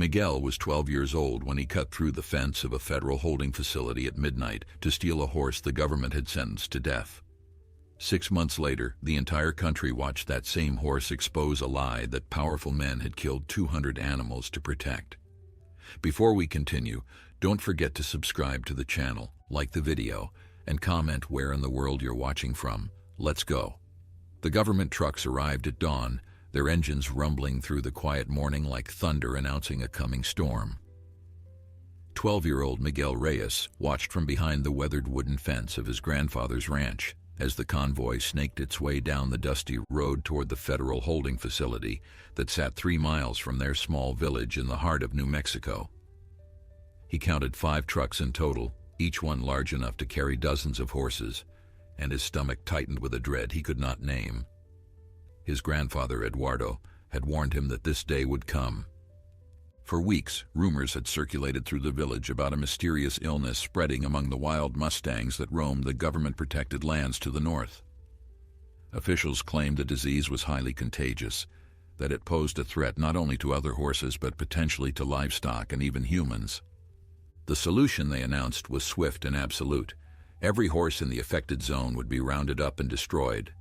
Miguel was 12 years old when he cut through the fence of a federal holding facility at midnight to steal a horse the government had sentenced to death. 6 months later, the entire country watched that same horse expose a lie that powerful men had killed 200 animals to protect. Before we continue, don't forget to subscribe to the channel, like the video, and comment where in the world you're watching from. Let's go. The government trucks arrived at dawn, their engines rumbling through the quiet morning like thunder announcing a coming storm. 12-year-old Miguel Reyes watched from behind the weathered wooden fence of his grandfather's ranch as the convoy snaked its way down the dusty road toward the federal holding facility that sat 3 miles from their small village in the heart of New Mexico. He counted 5 trucks in total, each one large enough to carry dozens of horses, and his stomach tightened with a dread he could not name. His grandfather, Eduardo, had warned him that this day would come. For weeks, rumors had circulated through the village about a mysterious illness spreading among the wild mustangs that roamed the government-protected lands to the north. Officials claimed the disease was highly contagious, that it posed a threat not only to other horses but potentially to livestock and even humans. The solution, they announced, was swift and absolute. Every horse in the affected zone would be rounded up and destroyed.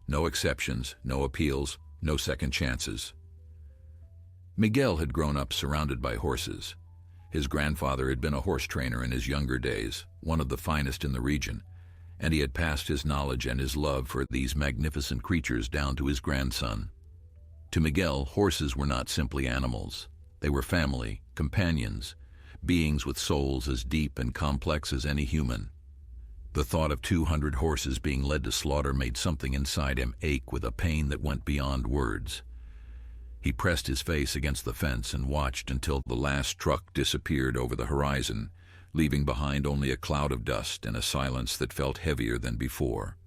No exceptions, no appeals, no second chances. Miguel had grown up surrounded by horses. His grandfather had been a horse trainer in his younger days, one of the finest in the region, and he had passed his knowledge and his love for these magnificent creatures down to his grandson. To Miguel, horses were not simply animals. They were family, companions, beings with souls as deep and complex as any human. The thought of 200 horses being led to slaughter made something inside him ache with a pain that went beyond words. He pressed his face against the fence and watched until the last truck disappeared over the horizon, leaving behind only a cloud of dust and a silence that felt heavier than before.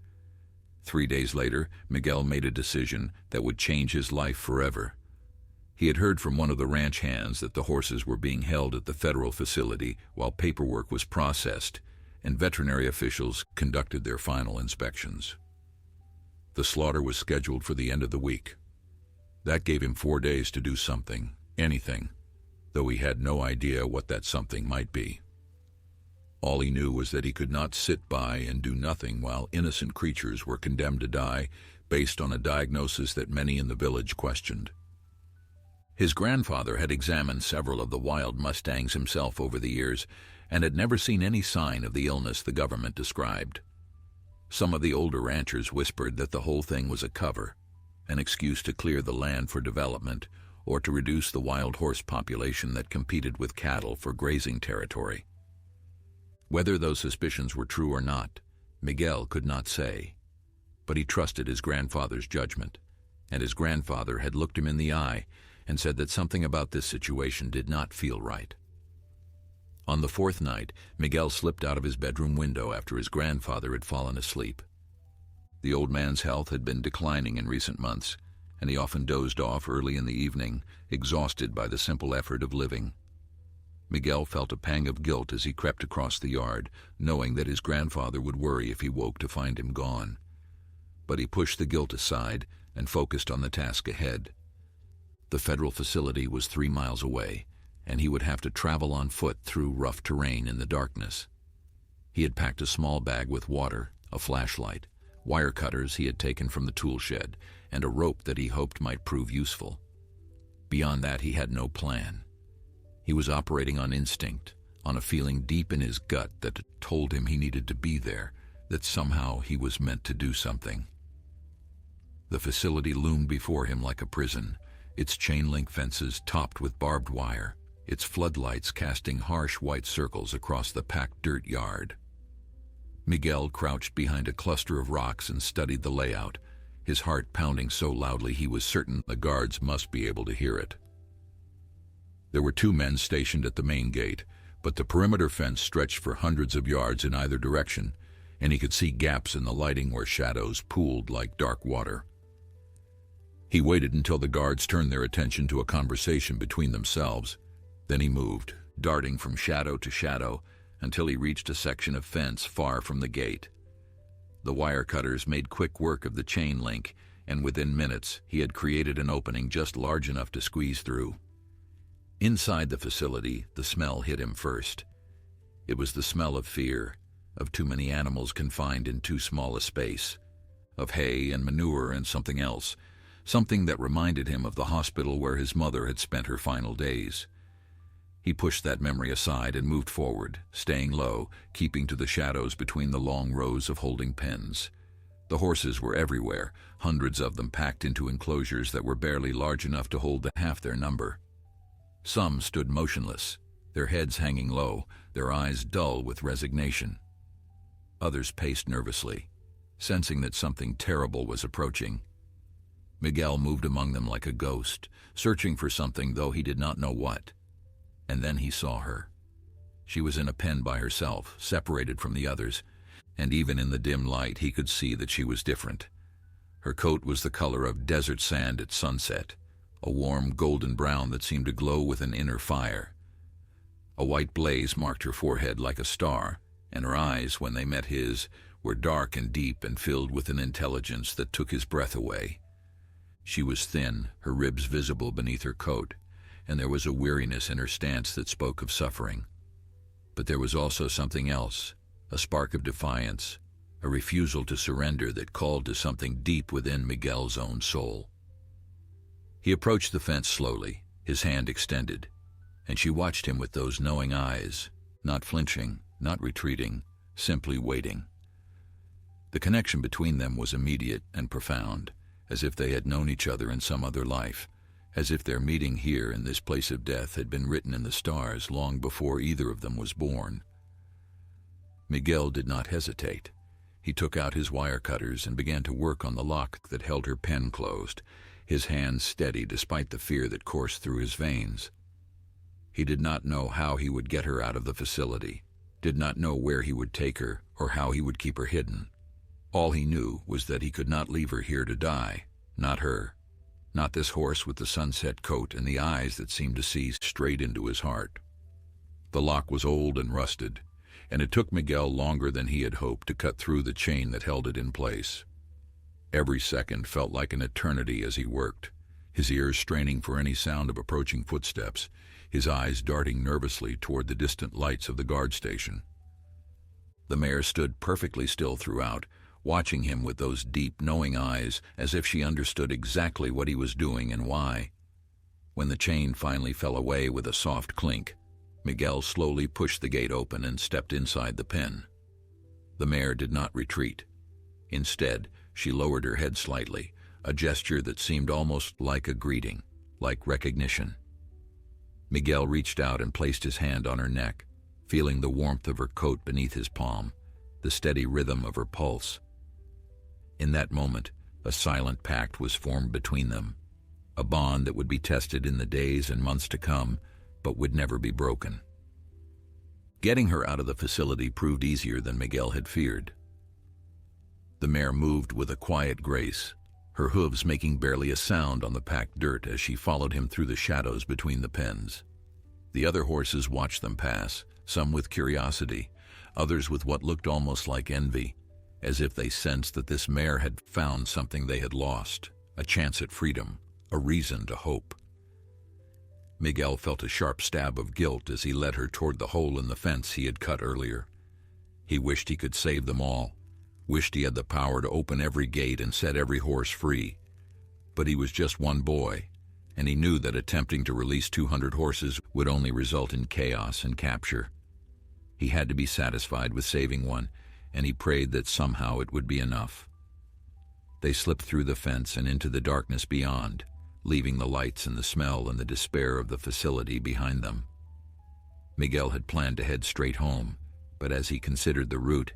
3 days later, Miguel made a decision that would change his life forever. He had heard from one of the ranch hands that the horses were being held at the federal facility while paperwork was processed, and veterinary officials conducted their final inspections. The slaughter was scheduled for the end of the week. That gave him 4 days to do something, anything, though he had no idea what that something might be. All he knew was that he could not sit by and do nothing while innocent creatures were condemned to die based on a diagnosis that many in the village questioned. His grandfather had examined several of the wild mustangs himself over the years and had never seen any sign of the illness the government described. Some of the older ranchers whispered that the whole thing was a cover, an excuse to clear the land for development or to reduce the wild horse population that competed with cattle for grazing territory. Whether those suspicions were true or not, Miguel could not say, but he trusted his grandfather's judgment, and his grandfather had looked him in the eye and said that something about this situation did not feel right. On the 4th night, Miguel slipped out of his bedroom window after his grandfather had fallen asleep. The old man's health had been declining in recent months, and he often dozed off early in the evening, exhausted by the simple effort of living. Miguel felt a pang of guilt as he crept across the yard, knowing that his grandfather would worry if he woke to find him gone. But he pushed the guilt aside and focused on the task ahead. The federal facility was 3 miles away, and he would have to travel on foot through rough terrain in the darkness. He had packed a small bag with water, a flashlight, wire cutters he had taken from the tool shed, and a rope that he hoped might prove useful. Beyond that, he had no plan. He was operating on instinct, on a feeling deep in his gut that told him he needed to be there, that somehow he was meant to do something. The facility loomed before him like a prison, its chain-link fences topped with barbed wire, its floodlights casting harsh white circles across the packed dirt yard. Miguel crouched behind a cluster of rocks and studied the layout, his heart pounding so loudly he was certain the guards must be able to hear it. There were 2 men stationed at the main gate, but the perimeter fence stretched for hundreds of yards in either direction, and he could see gaps in the lighting where shadows pooled like dark water. He waited until the guards turned their attention to a conversation between themselves. Then he moved, darting from shadow to shadow, until he reached a section of fence far from the gate. The wire cutters made quick work of the chain link, and within minutes he had created an opening just large enough to squeeze through. Inside the facility, the smell hit him first. It was the smell of fear, of too many animals confined in too small a space, of hay and manure and something else, something that reminded him of the hospital where his mother had spent her final days. He pushed that memory aside and moved forward, staying low, keeping to the shadows between the long rows of holding pens. The horses were everywhere, hundreds of them packed into enclosures that were barely large enough to hold half their number. Some stood motionless, their heads hanging low, their eyes dull with resignation. Others paced nervously, sensing that something terrible was approaching. Miguel moved among them like a ghost, searching for something though he did not know what. And then he saw her. She was in a pen by herself, separated from the others, and even in the dim light he could see that she was different. Her coat was the color of desert sand at sunset, a warm golden brown that seemed to glow with an inner fire. A white blaze marked her forehead like a star, and her eyes, when they met his, were dark and deep and filled with an intelligence that took his breath away. She was thin, her ribs visible beneath her coat, and there was a weariness in her stance that spoke of suffering. But there was also something else, a spark of defiance, a refusal to surrender that called to something deep within Miguel's own soul. He approached the fence slowly, his hand extended, and she watched him with those knowing eyes, not flinching, not retreating, simply waiting. The connection between them was immediate and profound, as if they had known each other in some other life, as if their meeting here in this place of death had been written in the stars long before either of them was born. Miguel did not hesitate. He took out his wire cutters and began to work on the lock that held her pen closed, his hands steady despite the fear that coursed through his veins. He did not know how he would get her out of the facility, did not know where he would take her or how he would keep her hidden. All he knew was that he could not leave her here to die, not her, not this horse with the sunset coat and the eyes that seemed to see straight into his heart. The lock was old and rusted, and it took Miguel longer than he had hoped to cut through the chain that held it in place. Every second felt like an eternity as he worked, his ears straining for any sound of approaching footsteps, his eyes darting nervously toward the distant lights of the guard station. The mare stood perfectly still throughout, watching him with those deep, knowing eyes as if she understood exactly what he was doing and why. When the chain finally fell away with a soft clink, Miguel slowly pushed the gate open and stepped inside the pen. The mare did not retreat. Instead, she lowered her head slightly, a gesture that seemed almost like a greeting, like recognition. Miguel reached out and placed his hand on her neck, feeling the warmth of her coat beneath his palm, the steady rhythm of her pulse. In that moment, a silent pact was formed between them, a bond that would be tested in the days and months to come, but would never be broken. Getting her out of the facility proved easier than Miguel had feared. The mare moved with a quiet grace, her hooves making barely a sound on the packed dirt as she followed him through the shadows between the pens. The other horses watched them pass, some with curiosity, others with what looked almost like envy, as if they sensed that this mare had found something they had lost, a chance at freedom, a reason to hope. Miguel felt a sharp stab of guilt as he led her toward the hole in the fence he had cut earlier. He wished he could save them all, wished he had the power to open every gate and set every horse free. But he was just one boy, and he knew that attempting to release 200 horses would only result in chaos and capture. He had to be satisfied with saving one, and he prayed that somehow it would be enough. They slipped through the fence and into the darkness beyond, leaving the lights and the smell and the despair of the facility behind them. Miguel had planned to head straight home, but as he considered the route,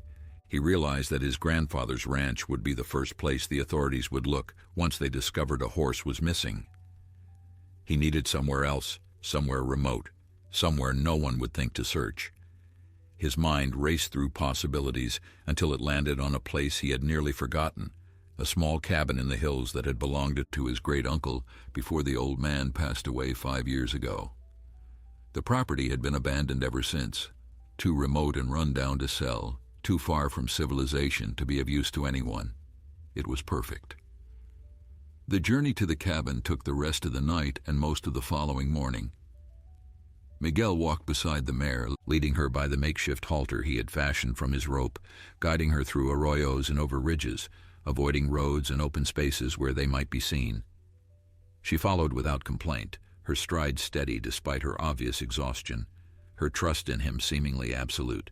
he realized that his grandfather's ranch would be the first place the authorities would look once they discovered a horse was missing. He needed somewhere else, somewhere remote, somewhere no one would think to search. His mind raced through possibilities until it landed on a place he had nearly forgotten, a small cabin in the hills that had belonged to his great-uncle before the old man passed away 5 years ago. The property had been abandoned ever since, too remote and run down to sell, too far from civilization to be of use to anyone. It was perfect. The journey to the cabin took the rest of the night and most of the following morning. Miguel walked beside the mare, leading her by the makeshift halter he had fashioned from his rope, guiding her through arroyos and over ridges, avoiding roads and open spaces where they might be seen. She followed without complaint, her stride steady despite her obvious exhaustion, her trust in him seemingly absolute.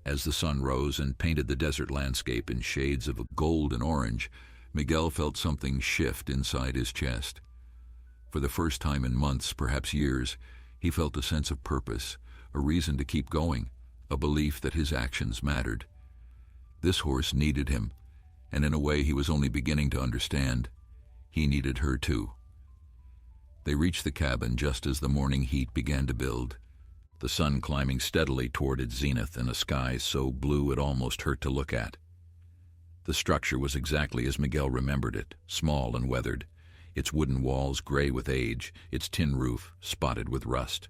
As the sun rose and painted the desert landscape in shades of gold and orange, Miguel felt something shift inside his chest. For the first time in months, perhaps years, he felt a sense of purpose, a reason to keep going, a belief that his actions mattered. This horse needed him, and in a way he was only beginning to understand, he needed her too. They reached the cabin just as the morning heat began to build, the sun climbing steadily toward its zenith in a sky so blue it almost hurt to look at. The structure was exactly as Miguel remembered it, small and weathered, its wooden walls gray with age, its tin roof spotted with rust.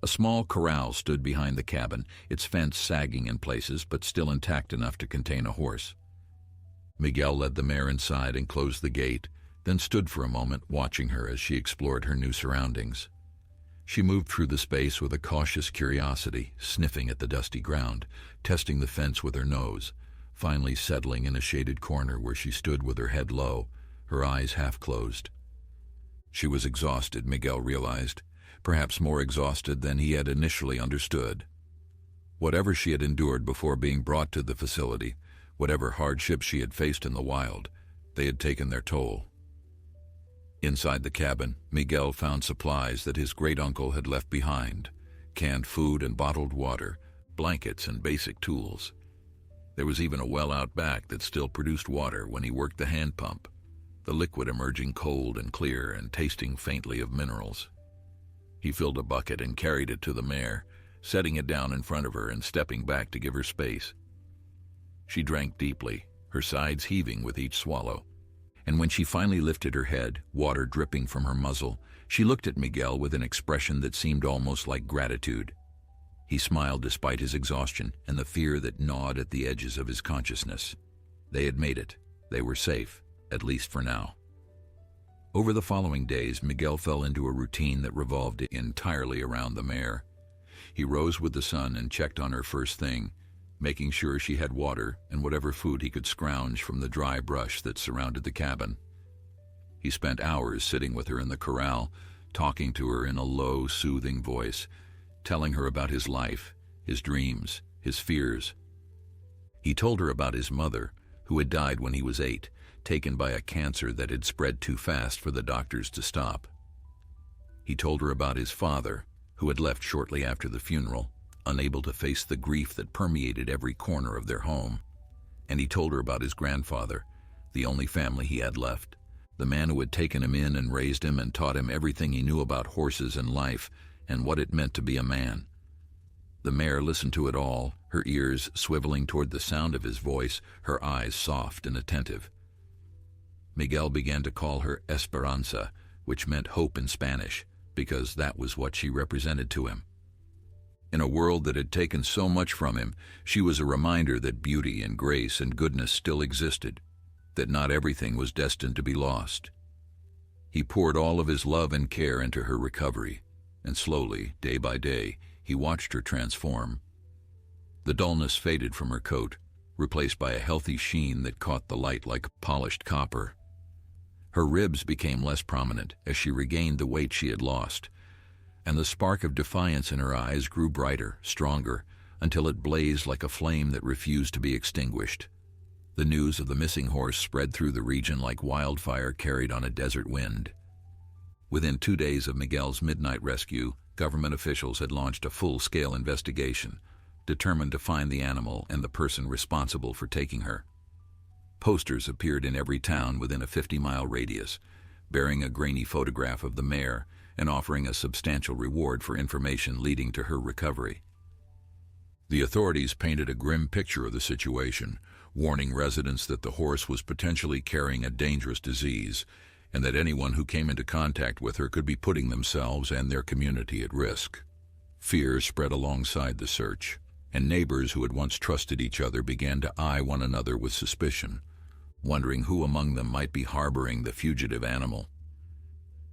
A small corral stood behind the cabin, its fence sagging in places but still intact enough to contain a horse. Miguel led the mare inside and closed the gate, then stood for a moment watching her as she explored her new surroundings. She moved through the space with a cautious curiosity, sniffing at the dusty ground, testing the fence with her nose, finally settling in a shaded corner where she stood with her head low, her eyes half closed. She was exhausted, Miguel realized, perhaps more exhausted than he had initially understood. Whatever she had endured before being brought to the facility, whatever hardships she had faced in the wild, they had taken their toll. Inside the cabin, Miguel found supplies that his great-uncle had left behind, canned food and bottled water, blankets and basic tools. There was even a well out back that still produced water when he worked the hand pump, the liquid emerging cold and clear and tasting faintly of minerals. He filled a bucket and carried it to the mare, setting it down in front of her and stepping back to give her space. She drank deeply, her sides heaving with each swallow, and when she finally lifted her head, water dripping from her muzzle, she looked at Miguel with an expression that seemed almost like gratitude. He smiled despite his exhaustion and the fear that gnawed at the edges of his consciousness. They had made it. They were safe, at least for now. Over the following days, Miguel fell into a routine that revolved entirely around the mare. He rose with the sun and checked on her first thing, making sure she had water and whatever food he could scrounge from the dry brush that surrounded the cabin. He spent hours sitting with her in the corral, talking to her in a low, soothing voice, telling her about his life, his dreams, his fears. He told her about his mother, who had died when he was 8, taken by a cancer that had spread too fast for the doctors to stop. He told her about his father, who had left shortly after the funeral, unable to face the grief that permeated every corner of their home. And he told her about his grandfather, the only family he had left, the man who had taken him in and raised him and taught him everything he knew about horses and life and what it meant to be a man. The mare listened to it all, her ears swiveling toward the sound of his voice, her eyes soft and attentive. Miguel began to call her Esperanza, which meant hope in Spanish, because that was what she represented to him. In a world that had taken so much from him, she was a reminder that beauty and grace and goodness still existed, that not everything was destined to be lost. He poured all of his love and care into her recovery, and slowly, day by day, he watched her transform. The dullness faded from her coat, replaced by a healthy sheen that caught the light like polished copper. Her ribs became less prominent as she regained the weight she had lost, and the spark of defiance in her eyes grew brighter, stronger, until it blazed like a flame that refused to be extinguished. The news of the missing horse spread through the region like wildfire carried on a desert wind. Within 2 days of Miguel's midnight rescue, government officials had launched a full-scale investigation, determined to find the animal and the person responsible for taking her. Posters appeared in every town within a 50-mile radius, bearing a grainy photograph of the mare and offering a substantial reward for information leading to her recovery. The authorities painted a grim picture of the situation, warning residents that the horse was potentially carrying a dangerous disease and that anyone who came into contact with her could be putting themselves and their community at risk. Fear spread alongside the search, and neighbors who had once trusted each other began to eye one another with suspicion, wondering who among them might be harboring the fugitive animal.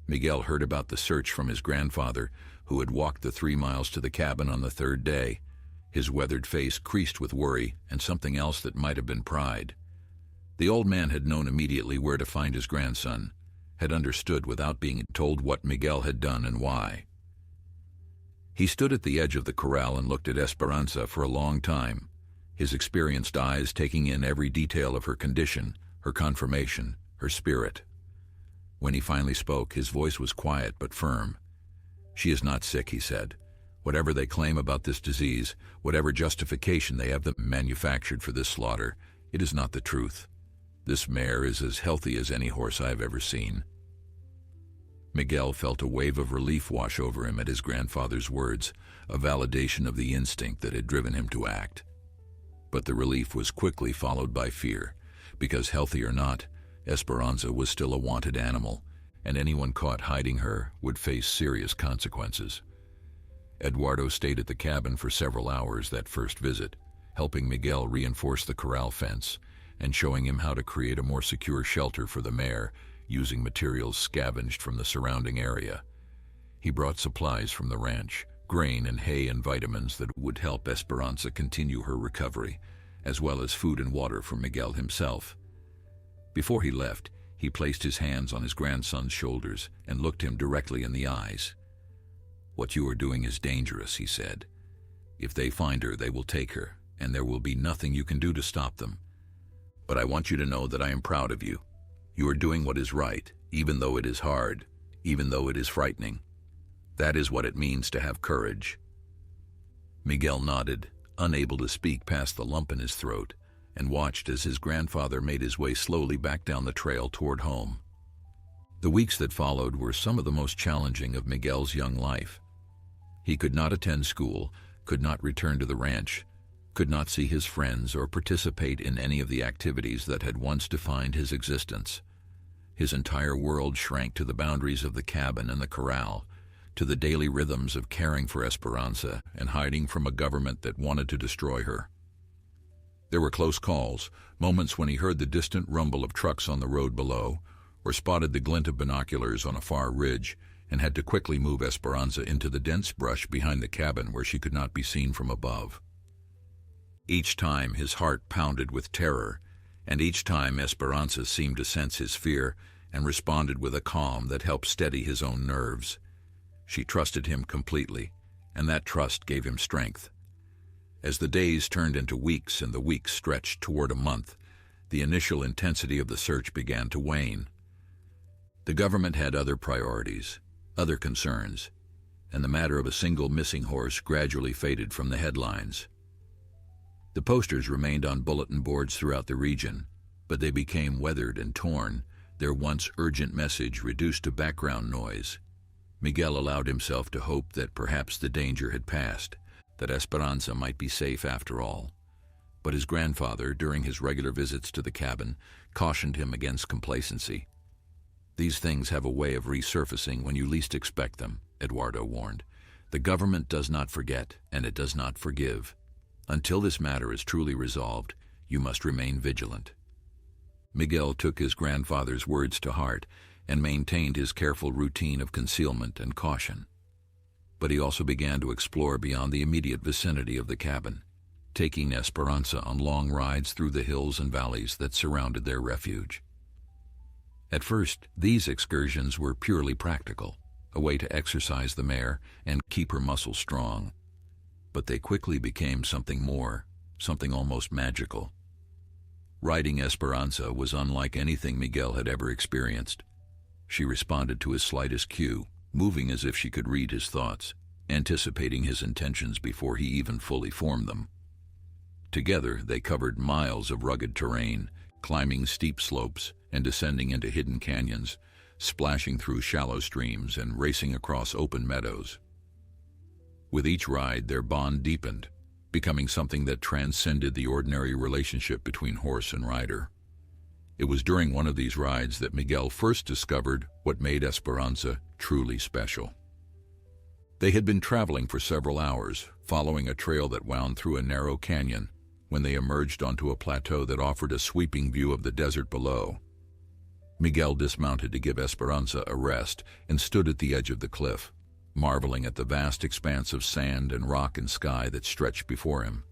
Miguel heard about the search from his grandfather, who had walked the 3 miles to the cabin on the third day, his weathered face creased with worry and something else that might have been pride. The old man had known immediately where to find his grandson, had understood without being told what Miguel had done and why. He stood at the edge of the corral and looked at Esperanza for a long time, his experienced eyes taking in every detail of her condition, her conformation, her spirit. When he finally spoke, his voice was quiet but firm. "She is not sick," he said. "Whatever they claim about this disease, whatever justification they have manufactured for this slaughter, it is not the truth. This mare is as healthy as any horse I have ever seen." Miguel felt a wave of relief wash over him at his grandfather's words, a validation of the instinct that had driven him to act. But the relief was quickly followed by fear, because healthy or not, Esperanza was still a wanted animal, and anyone caught hiding her would face serious consequences. Eduardo stayed at the cabin for several hours that first visit, helping Miguel reinforce the corral fence and showing him how to create a more secure shelter for the mare using materials scavenged from the surrounding area. He brought supplies from the ranch, grain and hay and vitamins that would help Esperanza continue her recovery, as well as food and water for Miguel himself. Before he left, he placed his hands on his grandson's shoulders and looked him directly in the eyes. "What you are doing is dangerous," he said. "If they find her, they will take her, and there will be nothing you can do to stop them. But I want you to know that I am proud of you. You are doing what is right, even though it is hard, even though it is frightening. That is what it means to have courage." Miguel nodded, unable to speak past the lump in his throat, and watched as his grandfather made his way slowly back down the trail toward home. The weeks that followed were some of the most challenging of Miguel's young life. He could not attend school, could not return to the ranch, could not see his friends or participate in any of the activities that had once defined his existence. His entire world shrank to the boundaries of the cabin and the corral, to the daily rhythms of caring for Esperanza and hiding from a government that wanted to destroy her. There were close calls, moments when he heard the distant rumble of trucks on the road below, or spotted the glint of binoculars on a far ridge, and had to quickly move Esperanza into the dense brush behind the cabin where she could not be seen from above. Each time his heart pounded with terror, and each time Esperanza seemed to sense his fear and responded with a calm that helped steady his own nerves. She trusted him completely, and that trust gave him strength. As the days turned into weeks and the weeks stretched toward a month, the initial intensity of the search began to wane. The government had other priorities, other concerns, and the matter of a single missing horse gradually faded from the headlines. The posters remained on bulletin boards throughout the region, but they became weathered and torn, their once urgent message reduced to background noise. Miguel allowed himself to hope that perhaps the danger had passed, that Esperanza might be safe after all. But his grandfather, during his regular visits to the cabin, cautioned him against complacency. "These things have a way of resurfacing when you least expect them," Eduardo warned. "The government does not forget, and it does not forgive. Until this matter is truly resolved, you must remain vigilant." Miguel took his grandfather's words to heart and maintained his careful routine of concealment and caution. But he also began to explore beyond the immediate vicinity of the cabin, taking Esperanza on long rides through the hills and valleys that surrounded their refuge. At first, these excursions were purely practical, a way to exercise the mare and keep her muscles strong. But they quickly became something more, something almost magical. Riding Esperanza was unlike anything Miguel had ever experienced. She responded to his slightest cue, moving as if she could read his thoughts, anticipating his intentions before he even fully formed them. Together, they covered miles of rugged terrain, climbing steep slopes and descending into hidden canyons, splashing through shallow streams and racing across open meadows. With each ride, their bond deepened, becoming something that transcended the ordinary relationship between horse and rider. It was during one of these rides that Miguel first discovered what made Esperanza truly special. They had been traveling for several hours, following a trail that wound through a narrow canyon, when they emerged onto a plateau that offered a sweeping view of the desert below. Miguel dismounted to give Esperanza a rest and stood at the edge of the cliff. marveling at the vast expanse of sand and rock and sky that stretched before him.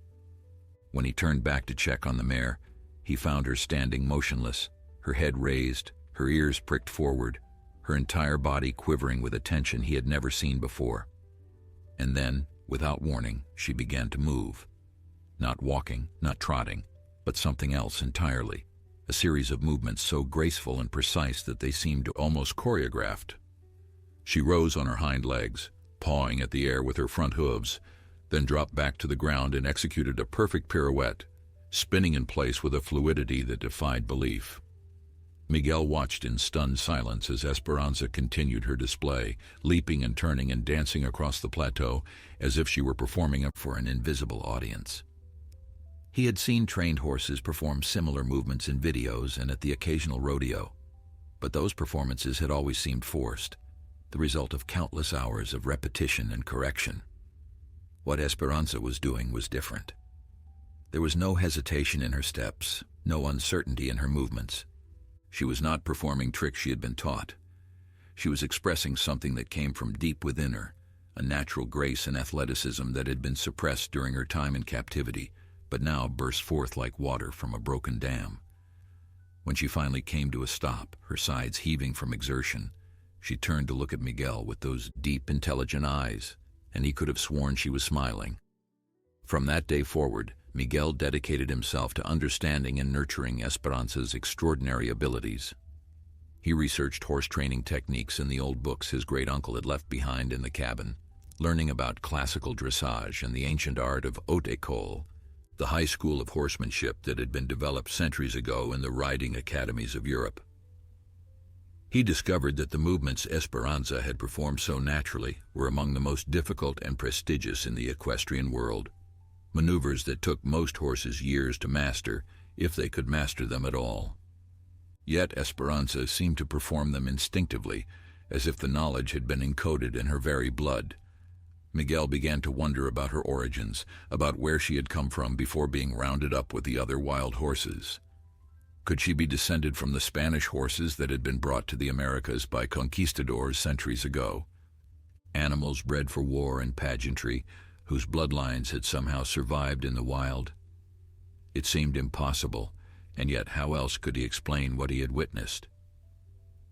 When he turned back to check on the mare, he found her standing motionless, her head raised, her ears pricked forward, her entire body quivering with a tension he had never seen before. And then, without warning, she began to move. Not walking, not trotting, but something else entirely. A series of movements so graceful and precise that they seemed almost choreographed. She rose on her hind legs, pawing at the air with her front hooves, then dropped back to the ground and executed a perfect pirouette, spinning in place with a fluidity that defied belief. Miguel watched in stunned silence as Esperanza continued her display, leaping and turning and dancing across the plateau as if she were performing for an invisible audience. He had seen trained horses perform similar movements in videos and at the occasional rodeo, but those performances had always seemed forced, the result of countless hours of repetition and correction. What Esperanza was doing was different. There was no hesitation in her steps, no uncertainty in her movements. She was not performing tricks she had been taught. She was expressing something that came from deep within her, a natural grace and athleticism that had been suppressed during her time in captivity, but now burst forth like water from a broken dam. When she finally came to a stop, her sides heaving from exertion, she turned to look at Miguel with those deep, intelligent eyes, and he could have sworn she was smiling. From that day forward, Miguel dedicated himself to understanding and nurturing Esperanza's extraordinary abilities. He researched horse training techniques in the old books his great-uncle had left behind in the cabin, learning about classical dressage and the ancient art of haute école, the high school of horsemanship that had been developed centuries ago in the riding academies of Europe. He discovered that the movements Esperanza had performed so naturally were among the most difficult and prestigious in the equestrian world, maneuvers that took most horses years to master, if they could master them at all. Yet Esperanza seemed to perform them instinctively, as if the knowledge had been encoded in her very blood. Miguel began to wonder about her origins, about where she had come from before being rounded up with the other wild horses. Could she be descended from the Spanish horses that had been brought to the Americas by conquistadors centuries ago? Animals bred for war and pageantry, whose bloodlines had somehow survived in the wild? It seemed impossible, and yet how else could he explain what he had witnessed?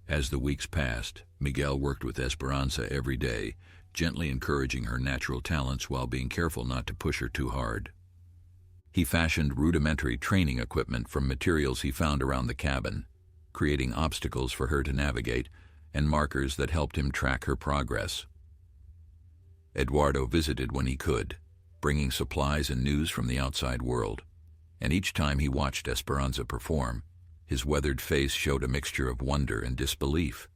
As the weeks passed, Miguel worked with Esperanza every day, gently encouraging her natural talents while being careful not to push her too hard. He fashioned rudimentary training equipment from materials he found around the cabin, creating obstacles for her to navigate and markers that helped him track her progress. Eduardo visited when he could, bringing supplies and news from the outside world, and each time he watched Esperanza perform, his weathered face showed a mixture of wonder and disbelief.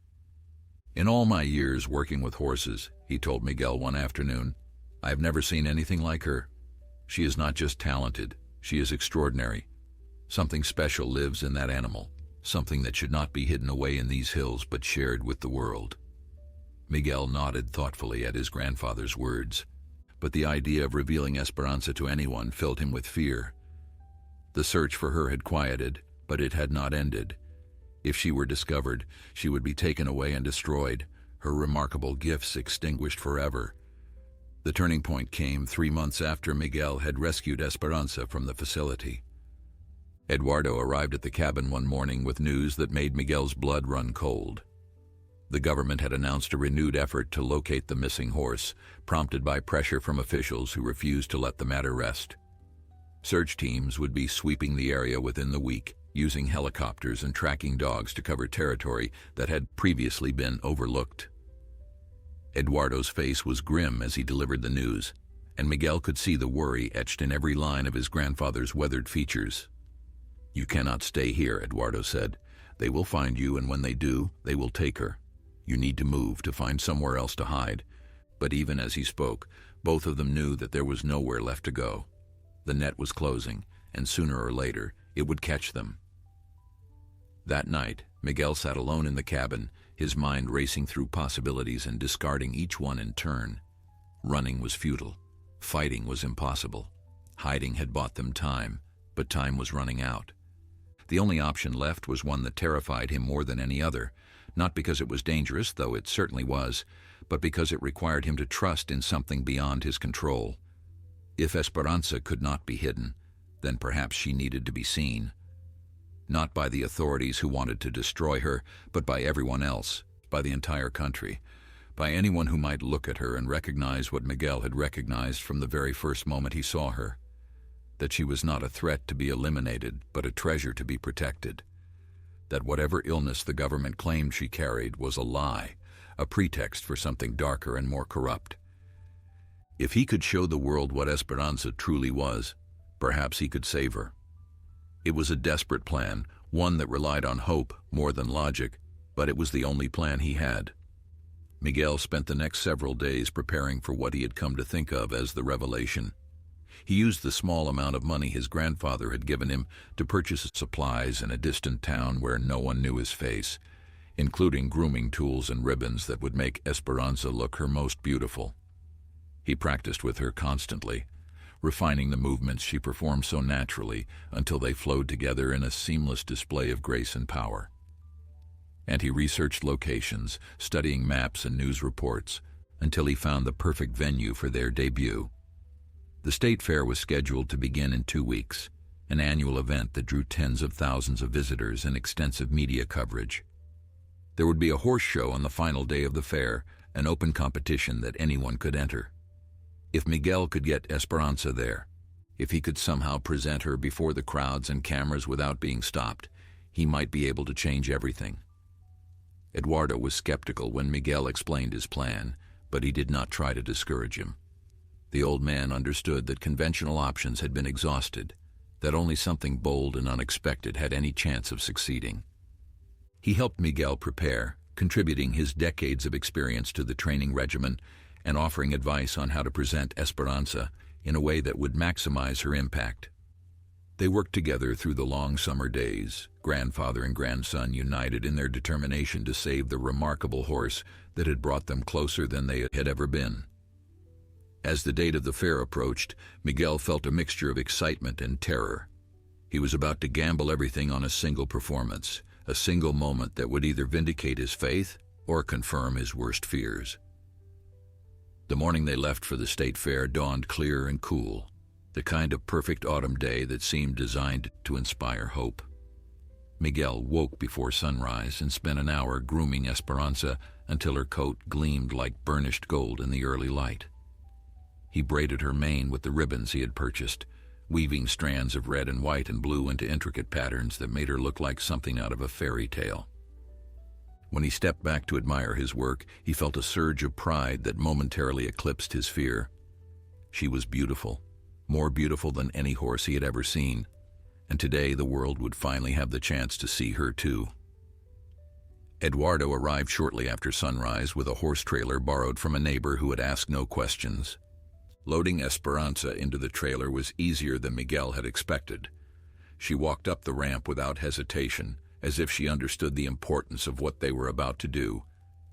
"In all my years working with horses," he told Miguel one afternoon, "I have never seen anything like her. She is not just talented, she is extraordinary. Something special lives in that animal, something that should not be hidden away in these hills but shared with the world." Miguel nodded thoughtfully at his grandfather's words, but the idea of revealing Esperanza to anyone filled him with fear. The search for her had quieted, but it had not ended. If she were discovered, she would be taken away and destroyed, her remarkable gifts extinguished forever. The turning point came 3 months after Miguel had rescued Esperanza from the facility. Eduardo arrived at the cabin one morning with news that made Miguel's blood run cold. The government had announced a renewed effort to locate the missing horse, prompted by pressure from officials who refused to let the matter rest. Search teams would be sweeping the area within the week, using helicopters and tracking dogs to cover territory that had previously been overlooked. Eduardo's face was grim as he delivered the news, and Miguel could see the worry etched in every line of his grandfather's weathered features. "You cannot stay here," Eduardo said. "They will find you, and when they do, they will take her. You need to move to find somewhere else to hide." But even as he spoke, both of them knew that there was nowhere left to go. The net was closing, and sooner or later, it would catch them. That night, Miguel sat alone in the cabin, his mind racing through possibilities and discarding each one in turn. Running was futile. Fighting was impossible. Hiding had bought them time, but time was running out. The only option left was one that terrified him more than any other, not because it was dangerous, though it certainly was, but because it required him to trust in something beyond his control. If Esperanza could not be hidden, then perhaps she needed to be seen. Not by the authorities who wanted to destroy her, but by everyone else, by the entire country, by anyone who might look at her and recognize what Miguel had recognized from the very first moment he saw her, that she was not a threat to be eliminated, but a treasure to be protected. That whatever illness the government claimed she carried was a lie, a pretext for something darker and more corrupt. If he could show the world what Esperanza truly was, perhaps he could save her. It was a desperate plan, one that relied on hope more than logic, but it was the only plan he had. Miguel spent the next several days preparing for what he had come to think of as the revelation. He used the small amount of money his grandfather had given him to purchase supplies in a distant town where no one knew his face, including grooming tools and ribbons that would make Esperanza look her most beautiful. He practiced with her constantly, refining the movements she performed so naturally until they flowed together in a seamless display of grace and power. And he researched locations, studying maps and news reports, until he found the perfect venue for their debut. The state fair was scheduled to begin in 2 weeks, an annual event that drew tens of thousands of visitors and extensive media coverage. There would be a horse show on the final day of the fair, an open competition that anyone could enter. If Miguel could get Esperanza there, if he could somehow present her before the crowds and cameras without being stopped, he might be able to change everything. Eduardo was skeptical when Miguel explained his plan, but he did not try to discourage him. The old man understood that conventional options had been exhausted, that only something bold and unexpected had any chance of succeeding. He helped Miguel prepare, contributing his decades of experience to the training regimen and offering advice on how to present Esperanza in a way that would maximize her impact. They worked together through the long summer days, grandfather and grandson united in their determination to save the remarkable horse that had brought them closer than they had ever been. As the date of the fair approached, Miguel felt a mixture of excitement and terror. He was about to gamble everything on a single performance, a single moment that would either vindicate his faith or confirm his worst fears. The morning they left for the state fair dawned clear and cool, the kind of perfect autumn day that seemed designed to inspire hope. Miguel woke before sunrise and spent an hour grooming Esperanza until her coat gleamed like burnished gold in the early light. He braided her mane with the ribbons he had purchased, weaving strands of red and white and blue into intricate patterns that made her look like something out of a fairy tale. When he stepped back to admire his work, he felt a surge of pride that momentarily eclipsed his fear. She was beautiful, more beautiful than any horse he had ever seen, and today the world would finally have the chance to see her too. Eduardo arrived shortly after sunrise with a horse trailer borrowed from a neighbor who had asked no questions. Loading Esperanza into the trailer was easier than Miguel had expected. She walked up the ramp without hesitation, as if she understood the importance of what they were about to do,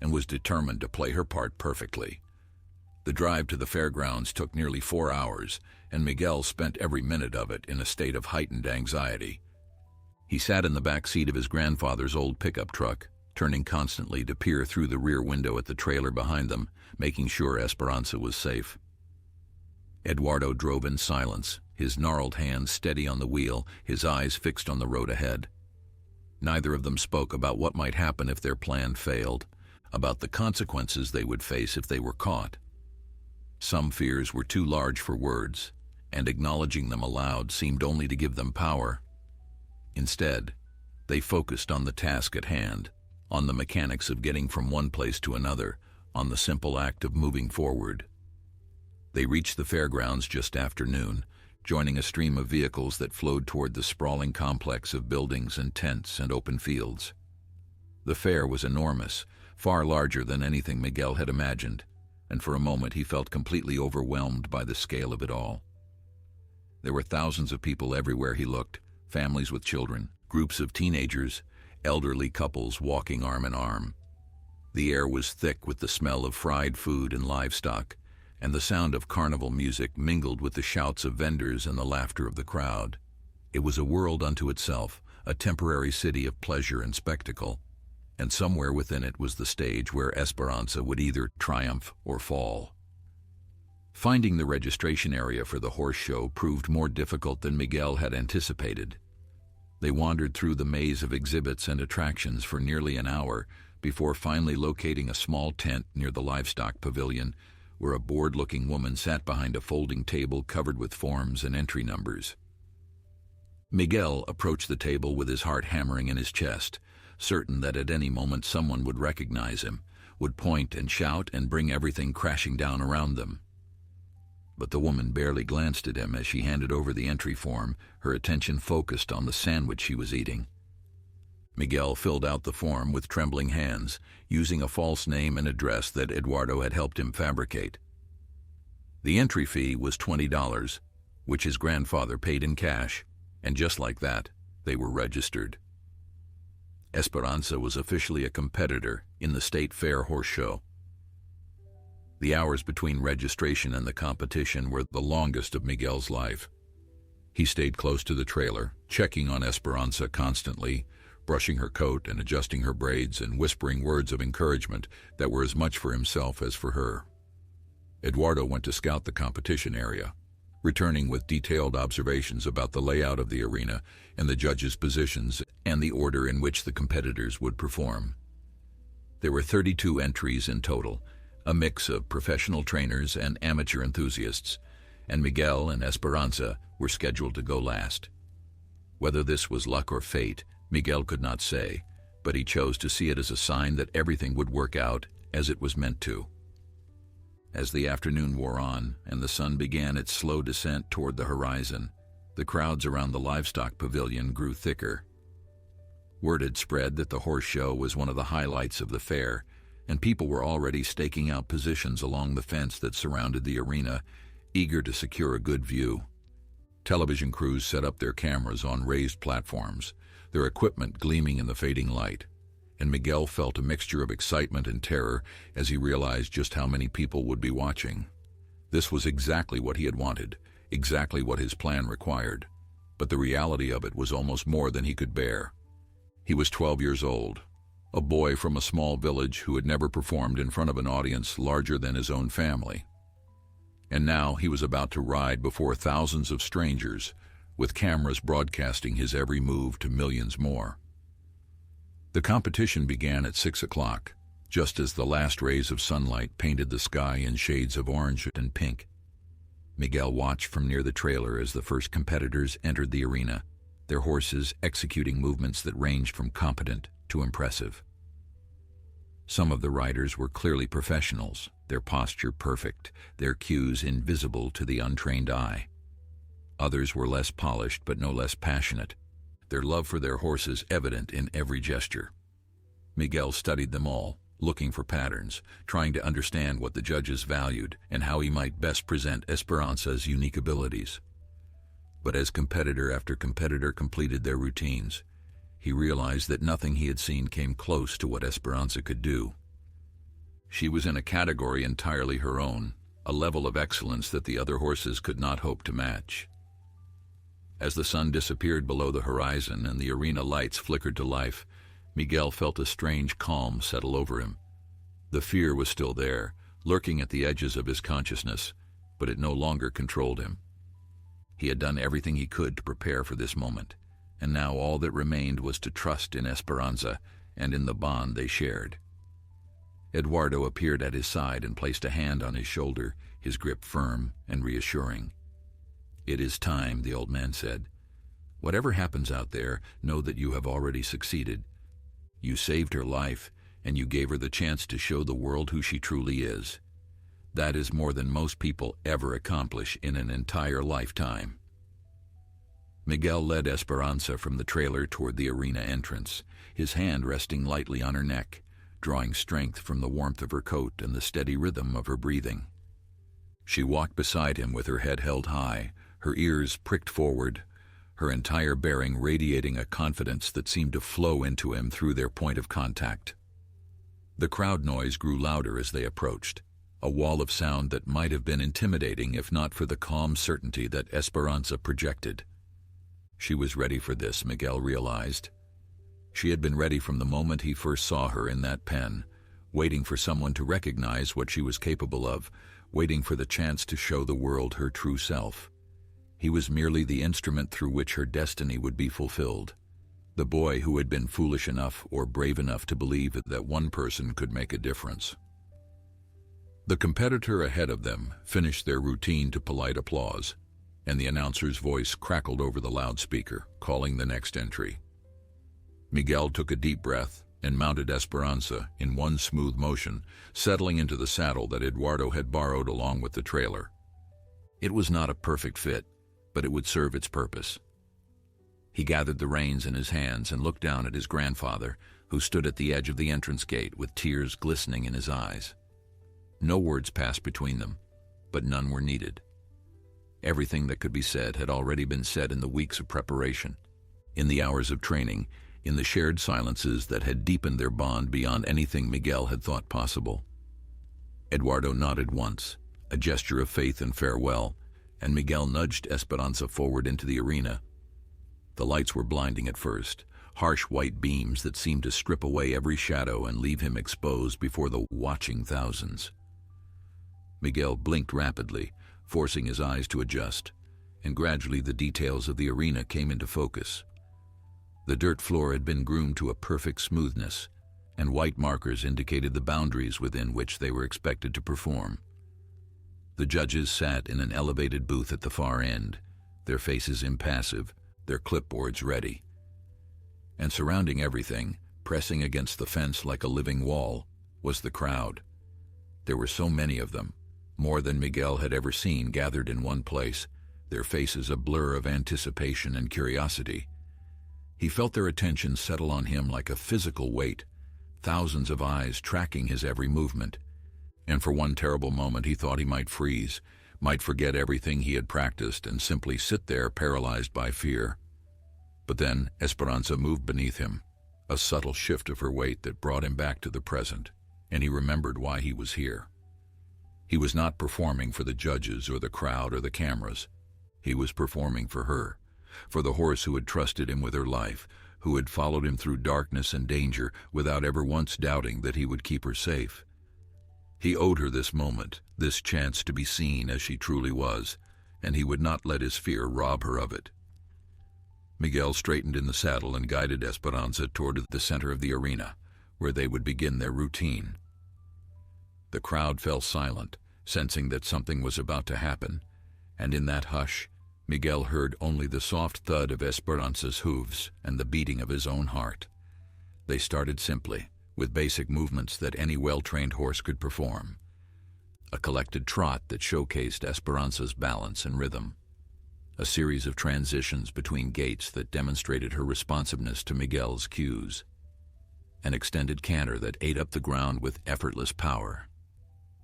and was determined to play her part perfectly. The drive to the fairgrounds took nearly 4 hours, and Miguel spent every minute of it in a state of heightened anxiety. He sat in the back seat of his grandfather's old pickup truck, turning constantly to peer through the rear window at the trailer behind them, making sure Esperanza was safe. Eduardo drove in silence, his gnarled hands steady on the wheel, his eyes fixed on the road ahead. Neither of them spoke about what might happen if their plan failed, about the consequences they would face if they were caught. Some fears were too large for words, and acknowledging them aloud seemed only to give them power. Instead, they focused on the task at hand, on the mechanics of getting from one place to another, on the simple act of moving forward. They reached the fairgrounds just after noon, joining a stream of vehicles that flowed toward the sprawling complex of buildings and tents and open fields. The fair was enormous, far larger than anything Miguel had imagined, and for a moment he felt completely overwhelmed by the scale of it all. There were thousands of people everywhere he looked, families with children, groups of teenagers, elderly couples walking arm in arm. The air was thick with the smell of fried food and livestock, and the sound of carnival music mingled with the shouts of vendors and the laughter of the crowd. It was a world unto itself, a temporary city of pleasure and spectacle, and somewhere within it was the stage where Esperanza would either triumph or fall. Finding the registration area for the horse show proved more difficult than Miguel had anticipated. They wandered through the maze of exhibits and attractions for nearly an hour before finally locating a small tent near the livestock pavilion, where a bored-looking woman sat behind a folding table covered with forms and entry numbers. Miguel approached the table with his heart hammering in his chest, certain that at any moment someone would recognize him, would point and shout and bring everything crashing down around them. But the woman barely glanced at him as she handed over the entry form, her attention focused on the sandwich she was eating. Miguel filled out the form with trembling hands, using a false name and address that Eduardo had helped him fabricate. The entry fee was $20, which his grandfather paid in cash, and just like that, they were registered. Esperanza was officially a competitor in the State Fair Horse Show. The hours between registration and the competition were the longest of Miguel's life. He stayed close to the trailer, checking on Esperanza constantly, brushing her coat and adjusting her braids and whispering words of encouragement that were as much for himself as for her. Eduardo went to scout the competition area, returning with detailed observations about the layout of the arena and the judges' positions and the order in which the competitors would perform. There were 32 entries in total, a mix of professional trainers and amateur enthusiasts, and Miguel and Esperanza were scheduled to go last. Whether this was luck or fate, Miguel could not say, but he chose to see it as a sign that everything would work out as it was meant to. As the afternoon wore on and the sun began its slow descent toward the horizon, the crowds around the livestock pavilion grew thicker. Word had spread that the horse show was one of the highlights of the fair, and people were already staking out positions along the fence that surrounded the arena, eager to secure a good view. Television crews set up their cameras on raised platforms, their equipment gleaming in the fading light, and Miguel felt a mixture of excitement and terror as he realized just how many people would be watching. This was exactly what he had wanted, exactly what his plan required, but the reality of it was almost more than he could bear. He was 12 years old, a boy from a small village who had never performed in front of an audience larger than his own family. And now he was about to ride before thousands of strangers, with cameras broadcasting his every move to millions more. The competition began at 6 o'clock, just as the last rays of sunlight painted the sky in shades of orange and pink. Miguel watched from near the trailer as the first competitors entered the arena, their horses executing movements that ranged from competent to impressive. Some of the riders were clearly professionals, their posture perfect, their cues invisible to the untrained eye. Others were less polished but no less passionate, their love for their horses evident in every gesture. Miguel studied them all, looking for patterns, trying to understand what the judges valued and how he might best present Esperanza's unique abilities. But as competitor after competitor completed their routines, he realized that nothing he had seen came close to what Esperanza could do. She was in a category entirely her own, a level of excellence that the other horses could not hope to match. As the sun disappeared below the horizon and the arena lights flickered to life, Miguel felt a strange calm settle over him. The fear was still there, lurking at the edges of his consciousness, but it no longer controlled him. He had done everything he could to prepare for this moment, and now all that remained was to trust in Esperanza and in the bond they shared. Eduardo appeared at his side and placed a hand on his shoulder, his grip firm and reassuring. "It is time," the old man said. "Whatever happens out there, know that you have already succeeded. You saved her life, and you gave her the chance to show the world who she truly is. That is more than most people ever accomplish in an entire lifetime." Miguel led Esperanza from the trailer toward the arena entrance, his hand resting lightly on her neck, drawing strength from the warmth of her coat and the steady rhythm of her breathing. She walked beside him with her head held high, her ears pricked forward, her entire bearing radiating a confidence that seemed to flow into him through their point of contact. The crowd noise grew louder as they approached, a wall of sound that might have been intimidating if not for the calm certainty that Esperanza projected. She was ready for this, Miguel realized. She had been ready from the moment he first saw her in that pen, waiting for someone to recognize what she was capable of, waiting for the chance to show the world her true self. He was merely the instrument through which her destiny would be fulfilled. The boy who had been foolish enough or brave enough to believe that one person could make a difference. The competitor ahead of them finished their routine to polite applause, and the announcer's voice crackled over the loudspeaker, calling the next entry. Miguel took a deep breath and mounted Esperanza in one smooth motion, settling into the saddle that Eduardo had borrowed along with the trailer. It was not a perfect fit, but it would serve its purpose. He gathered the reins in his hands and looked down at his grandfather, who stood at the edge of the entrance gate with tears glistening in his eyes. No words passed between them, but none were needed. Everything that could be said had already been said in the weeks of preparation, in the hours of training, in the shared silences that had deepened their bond beyond anything Miguel had thought possible. Eduardo nodded once, a gesture of faith and farewell, and Miguel nudged Esperanza forward into the arena. The lights were blinding at first, harsh white beams that seemed to strip away every shadow and leave him exposed before the watching thousands. Miguel blinked rapidly, forcing his eyes to adjust, and gradually the details of the arena came into focus. The dirt floor had been groomed to a perfect smoothness, and white markers indicated the boundaries within which they were expected to perform. The judges sat in an elevated booth at the far end, their faces impassive, their clipboards ready. And surrounding everything, pressing against the fence like a living wall, was the crowd. There were so many of them, more than Miguel had ever seen gathered in one place, their faces a blur of anticipation and curiosity. He felt their attention settle on him like a physical weight, thousands of eyes tracking his every movement. And for one terrible moment he thought he might freeze, might forget everything he had practiced and simply sit there paralyzed by fear. But then Esperanza moved beneath him, a subtle shift of her weight that brought him back to the present, and he remembered why he was here. He was not performing for the judges or the crowd or the cameras. He was performing for her, for the horse who had trusted him with her life, who had followed him through darkness and danger without ever once doubting that he would keep her safe. He owed her this moment, this chance to be seen as she truly was, and he would not let his fear rob her of it. Miguel straightened in the saddle and guided Esperanza toward the center of the arena, where they would begin their routine. The crowd fell silent, sensing that something was about to happen, and in that hush, Miguel heard only the soft thud of Esperanza's hooves and the beating of his own heart. They started simply, with basic movements that any well-trained horse could perform. A collected trot that showcased Esperanza's balance and rhythm. A series of transitions between gaits that demonstrated her responsiveness to Miguel's cues. An extended canter that ate up the ground with effortless power.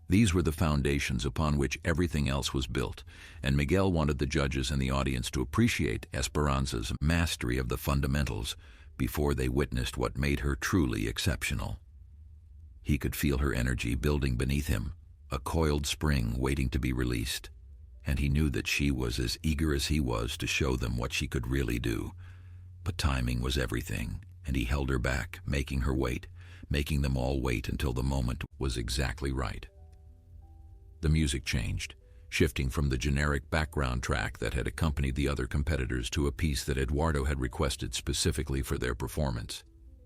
These were the foundations upon which everything else was built, and Miguel wanted the judges and the audience to appreciate Esperanza's mastery of the fundamentals before they witnessed what made her truly exceptional. He could feel her energy building beneath him, a coiled spring waiting to be released, and he knew that she was as eager as he was to show them what she could really do. But timing was everything, and he held her back, making her wait, making them all wait until the moment was exactly right. The music changed, shifting from the generic background track that had accompanied the other competitors to a piece that Eduardo had requested specifically for their performance.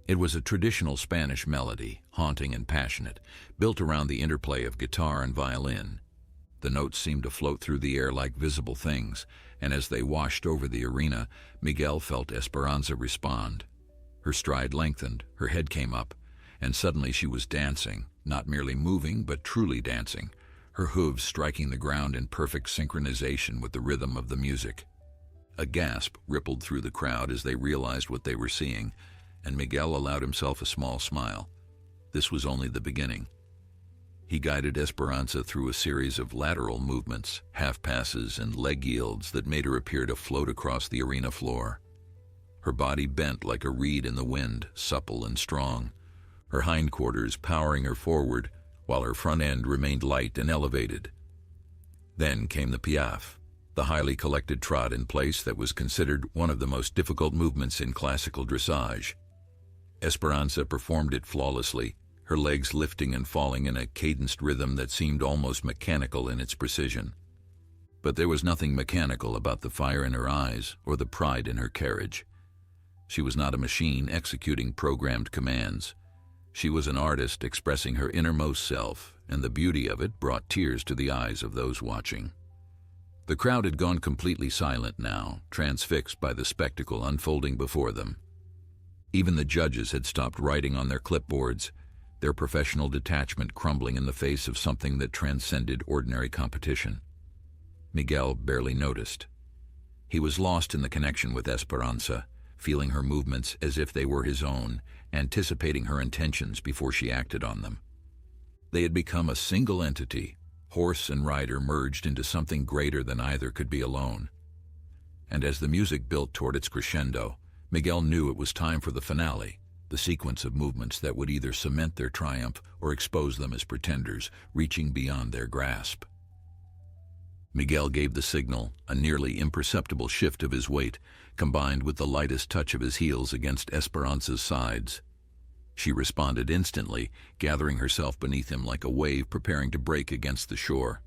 It was a traditional Spanish melody, haunting and passionate, built around the interplay of guitar and violin. The notes seemed to float through the air like visible things, and as they washed over the arena, Miguel felt Esperanza respond. Her stride lengthened, her head came up, and suddenly she was dancing, not merely moving, but truly dancing, her hooves striking the ground in perfect synchronization with the rhythm of the music. A gasp rippled through the crowd as they realized what they were seeing, and Miguel allowed himself a small smile. This was only the beginning. He guided Esperanza through a series of lateral movements, half-passes, and leg yields that made her appear to float across the arena floor. Her body bent like a reed in the wind, supple and strong, her hindquarters powering her forward, while her front end remained light and elevated. Then came the piaffe, the highly collected trot in place that was considered one of the most difficult movements in classical dressage. Esperanza performed it flawlessly, her legs lifting and falling in a cadenced rhythm that seemed almost mechanical in its precision. But there was nothing mechanical about the fire in her eyes or the pride in her carriage. She was not a machine executing programmed commands. She was an artist expressing her innermost self, and the beauty of it brought tears to the eyes of those watching. The crowd had gone completely silent now, transfixed by the spectacle unfolding before them. Even the judges had stopped writing on their clipboards, their professional detachment crumbling in the face of something that transcended ordinary competition. Miguel barely noticed. He was lost in the connection with Esperanza, feeling her movements as if they were his own, anticipating her intentions before she acted on them. They had become a single entity, horse and rider merged into something greater than either could be alone. And as the music built toward its crescendo, Miguel knew it was time for the finale, the sequence of movements that would either cement their triumph or expose them as pretenders, reaching beyond their grasp. Miguel gave the signal, a nearly imperceptible shift of his weight, combined with the lightest touch of his heels against Esperanza's sides. She responded instantly, gathering herself beneath him like a wave preparing to break against the shore.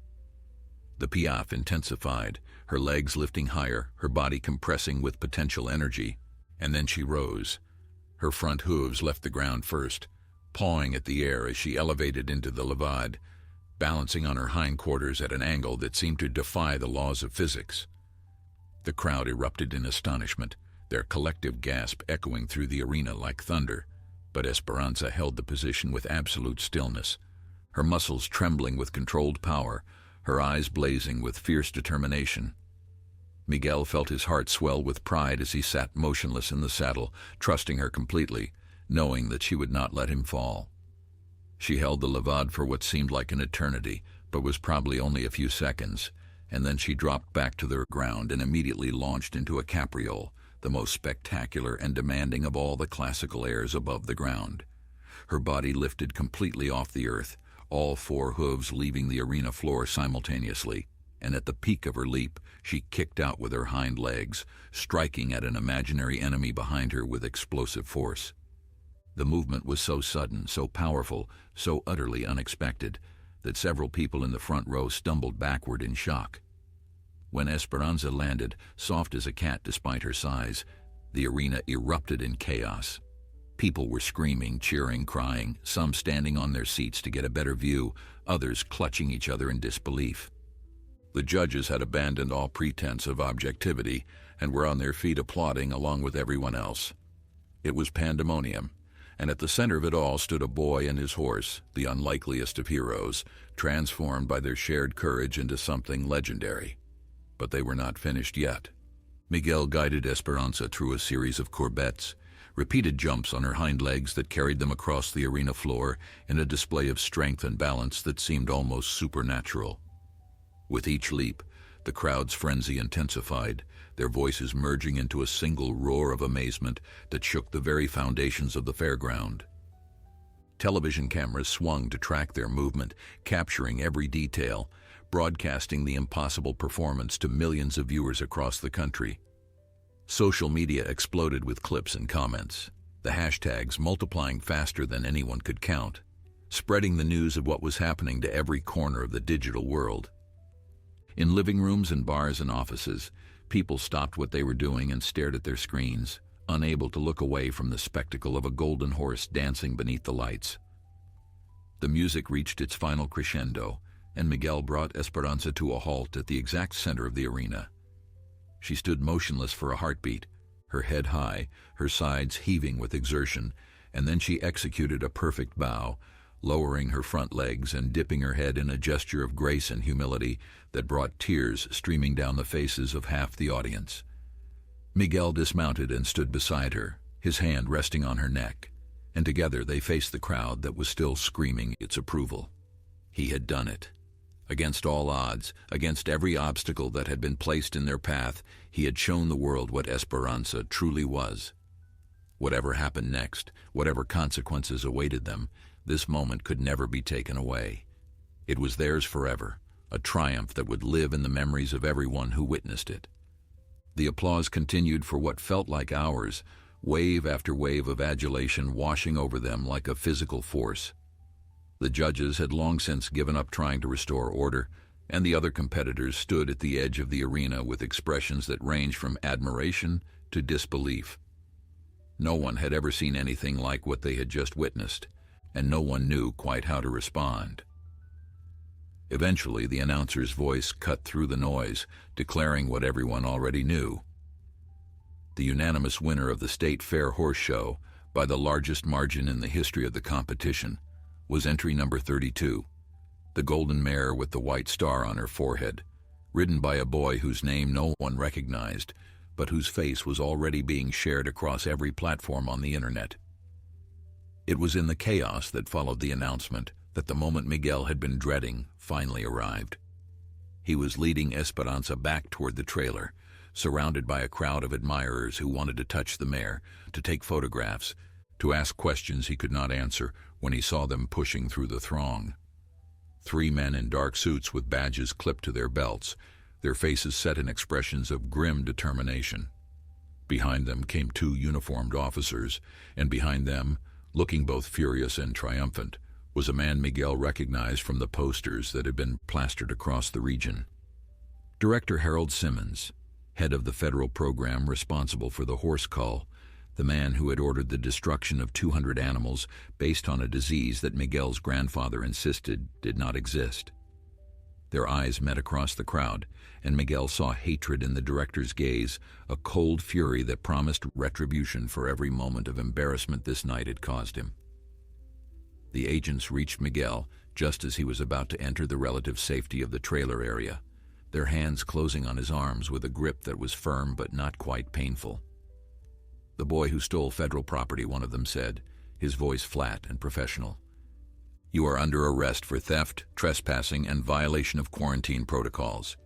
The piaffe intensified, her legs lifting higher, her body compressing with potential energy. And then she rose. Her front hooves left the ground first, pawing at the air as she elevated into the levade, balancing on her hindquarters at an angle that seemed to defy the laws of physics. The crowd erupted in astonishment, their collective gasp echoing through the arena like thunder, but Esperanza held the position with absolute stillness, her muscles trembling with controlled power, her eyes blazing with fierce determination. Miguel felt his heart swell with pride as he sat motionless in the saddle, trusting her completely, knowing that she would not let him fall. She held the levade for what seemed like an eternity, but was probably only a few seconds, and then she dropped back to the ground and immediately launched into a capriole, the most spectacular and demanding of all the classical airs above the ground. Her body lifted completely off the earth, all four hooves leaving the arena floor simultaneously, and at the peak of her leap, she kicked out with her hind legs, striking at an imaginary enemy behind her with explosive force. The movement was so sudden, so powerful, so utterly unexpected, that several people in the front row stumbled backward in shock. When Esperanza landed, soft as a cat despite her size, the arena erupted in chaos. People were screaming, cheering, crying, some standing on their seats to get a better view, others clutching each other in disbelief. The judges had abandoned all pretense of objectivity and were on their feet applauding along with everyone else. It was pandemonium, and at the center of it all stood a boy and his horse, the unlikeliest of heroes, transformed by their shared courage into something legendary. But they were not finished yet. Miguel guided Esperanza through a series of courbettes, repeated jumps on her hind legs that carried them across the arena floor in a display of strength and balance that seemed almost supernatural. With each leap, the crowd's frenzy intensified, their voices merging into a single roar of amazement that shook the very foundations of the fairground. Television cameras swung to track their movement, capturing every detail, broadcasting the impossible performance to millions of viewers across the country. Social media exploded with clips and comments, the hashtags multiplying faster than anyone could count, spreading the news of what was happening to every corner of the digital world. In living rooms and bars and offices, people stopped what they were doing and stared at their screens, unable to look away from the spectacle of a golden horse dancing beneath the lights. The music reached its final crescendo, and Miguel brought Esperanza to a halt at the exact center of the arena. She stood motionless for a heartbeat, her head high, her sides heaving with exertion, and then she executed a perfect bow, lowering her front legs and dipping her head in a gesture of grace and humility that brought tears streaming down the faces of half the audience. Miguel dismounted and stood beside her, his hand resting on her neck, and together they faced the crowd that was still screaming its approval. He had done it. Against all odds, against every obstacle that had been placed in their path, he had shown the world what Esperanza truly was. Whatever happened next, whatever consequences awaited them, this moment could never be taken away. It was theirs forever, a triumph that would live in the memories of everyone who witnessed it. The applause continued for what felt like hours, wave after wave of adulation washing over them like a physical force. The judges had long since given up trying to restore order, and the other competitors stood at the edge of the arena with expressions that ranged from admiration to disbelief. No one had ever seen anything like what they had just witnessed, and no one knew quite how to respond. Eventually, the announcer's voice cut through the noise, declaring what everyone already knew. The unanimous winner of the State Fair Horse Show, by the largest margin in the history of the competition, was entry number 32, the golden mare with the white star on her forehead, ridden by a boy whose name no one recognized, but whose face was already being shared across every platform on the internet. It was in the chaos that followed the announcement that the moment Miguel had been dreading finally arrived. He was leading Esperanza back toward the trailer, surrounded by a crowd of admirers who wanted to touch the mare, to take photographs, to ask questions he could not answer when he saw them pushing through the throng. 3 men in dark suits with badges clipped to their belts, their faces set in expressions of grim determination. Behind them came 2 uniformed officers, and behind them, looking both furious and triumphant, was a man Miguel recognized from the posters that had been plastered across the region. Director Harold Simmons, head of the federal program responsible for the horse cull, the man who had ordered the destruction of 200 animals based on a disease that Miguel's grandfather insisted did not exist. Their eyes met across the crowd, and Miguel saw hatred in the director's gaze, a cold fury that promised retribution for every moment of embarrassment this night had caused him. The agents reached Miguel just as he was about to enter the relative safety of the trailer area, their hands closing on his arms with a grip that was firm but not quite painful. "The boy who stole federal property," one of them said, his voice flat and professional. "You are under arrest for theft, trespassing, and violation of quarantine protocols.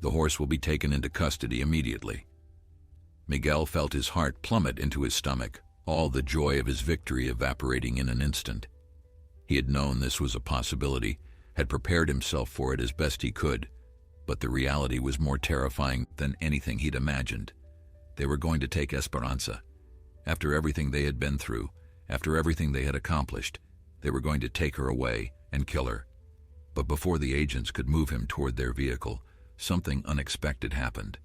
The horse will be taken into custody immediately." Miguel felt his heart plummet into his stomach, all the joy of his victory evaporating in an instant. He had known this was a possibility, had prepared himself for it as best he could, but the reality was more terrifying than anything he'd imagined. They were going to take Esperanza. After everything they had been through, after everything they had accomplished, they were going to take her away and kill her. But before the agents could move him toward their vehicle, something unexpected happened.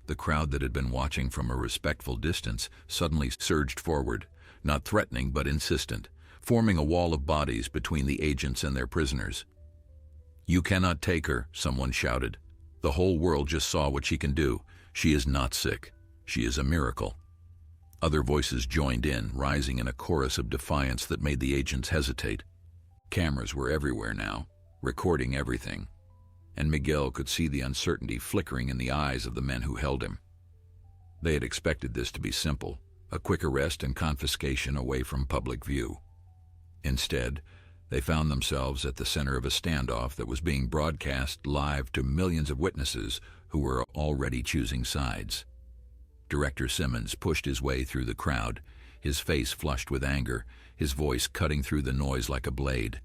The crowd that had been watching from a respectful distance suddenly surged forward, not threatening but insistent, forming a wall of bodies between the agents and their prisoners. "You cannot take her," someone shouted. "The whole world just saw what she can do. She is not sick. She is a miracle." Other voices joined in, rising in a chorus of defiance that made the agents hesitate. Cameras were everywhere now, recording everything, and Miguel could see the uncertainty flickering in the eyes of the men who held him. They had expected this to be simple, a quick arrest and confiscation away from public view. Instead, they found themselves at the center of a standoff that was being broadcast live to millions of witnesses who were already choosing sides. Director Simmons pushed his way through the crowd, his face flushed with anger, his voice cutting through the noise like a blade.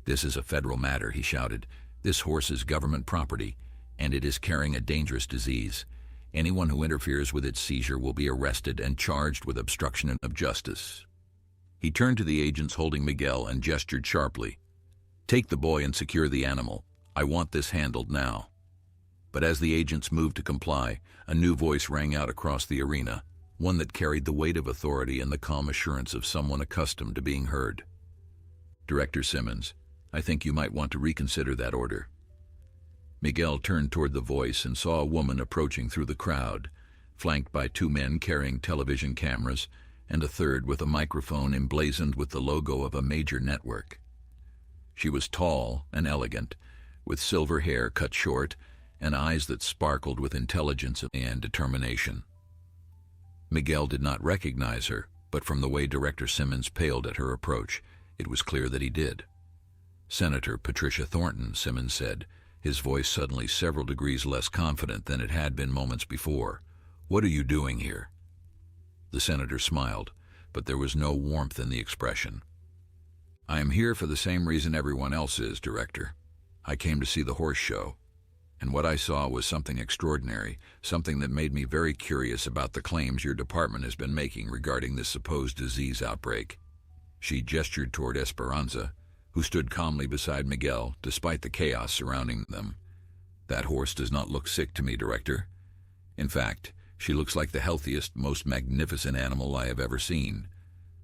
"This is a federal matter," he shouted. "This horse is government property, and it is carrying a dangerous disease. Anyone who interferes with its seizure will be arrested and charged with obstruction of justice." He turned to the agents holding Miguel and gestured sharply. "Take the boy and secure the animal. I want this handled now." But as the agents moved to comply, a new voice rang out across the arena, one that carried the weight of authority and the calm assurance of someone accustomed to being heard. "Director Simmons, I think you might want to reconsider that order." Miguel turned toward the voice and saw a woman approaching through the crowd, flanked by 2 men carrying television cameras and a third with a microphone emblazoned with the logo of a major network. She was tall and elegant, with silver hair cut short and eyes that sparkled with intelligence and determination. Miguel did not recognize her, but from the way Director Simmons paled at her approach, it was clear that he did. "Senator Patricia Thornton," Simmons said, his voice suddenly several degrees less confident than it had been moments before. "What are you doing here?" The senator smiled, but there was no warmth in the expression. "I am here for the same reason everyone else is, Director. I came to see the horse show." And what I saw was something extraordinary, something that made me very curious about the claims your department has been making regarding this supposed disease outbreak." She gestured toward Esperanza, who stood calmly beside Miguel despite the chaos surrounding them. "That horse does not look sick to me, Director. In fact, she looks like the healthiest, most magnificent animal I have ever seen.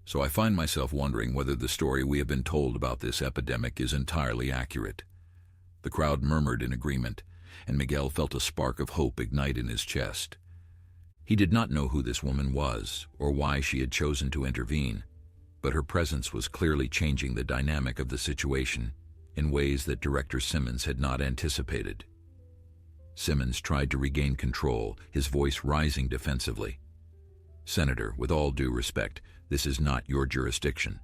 So I find myself wondering whether the story we have been told about this epidemic is entirely accurate." The crowd murmured in agreement, and Miguel felt a spark of hope ignite in his chest. He did not know who this woman was or why she had chosen to intervene, but her presence was clearly changing the dynamic of the situation in ways that Director Simmons had not anticipated. Simmons tried to regain control, his voice rising defensively. "Senator, with all due respect, this is not your jurisdiction.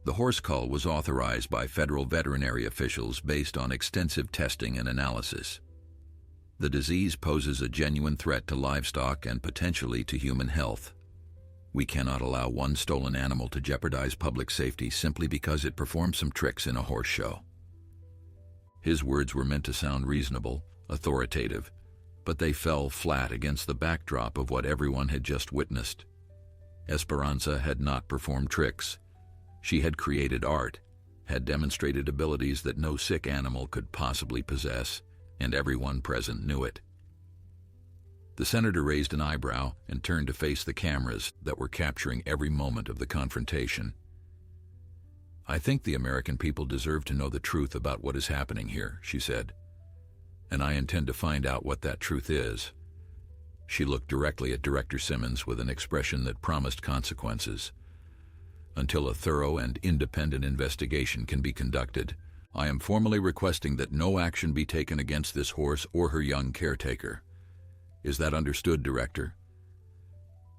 The horse cull was authorized by federal veterinary officials based on extensive testing and analysis. The disease poses a genuine threat to livestock and potentially to human health. We cannot allow one stolen animal to jeopardize public safety simply because it performed some tricks in a horse show." His words were meant to sound reasonable, authoritative, but they fell flat against the backdrop of what everyone had just witnessed. Esperanza had not performed tricks. She had created art, had demonstrated abilities that no sick animal could possibly possess, and everyone present knew it. The senator raised an eyebrow and turned to face the cameras that were capturing every moment of the confrontation. "I think the American people deserve to know the truth about what is happening here," she said. "And I intend to find out what that truth is." She looked directly at Director Simmons with an expression that promised consequences. "Until a thorough and independent investigation can be conducted, I am formally requesting that no action be taken against this horse or her young caretaker. Is that understood, Director?"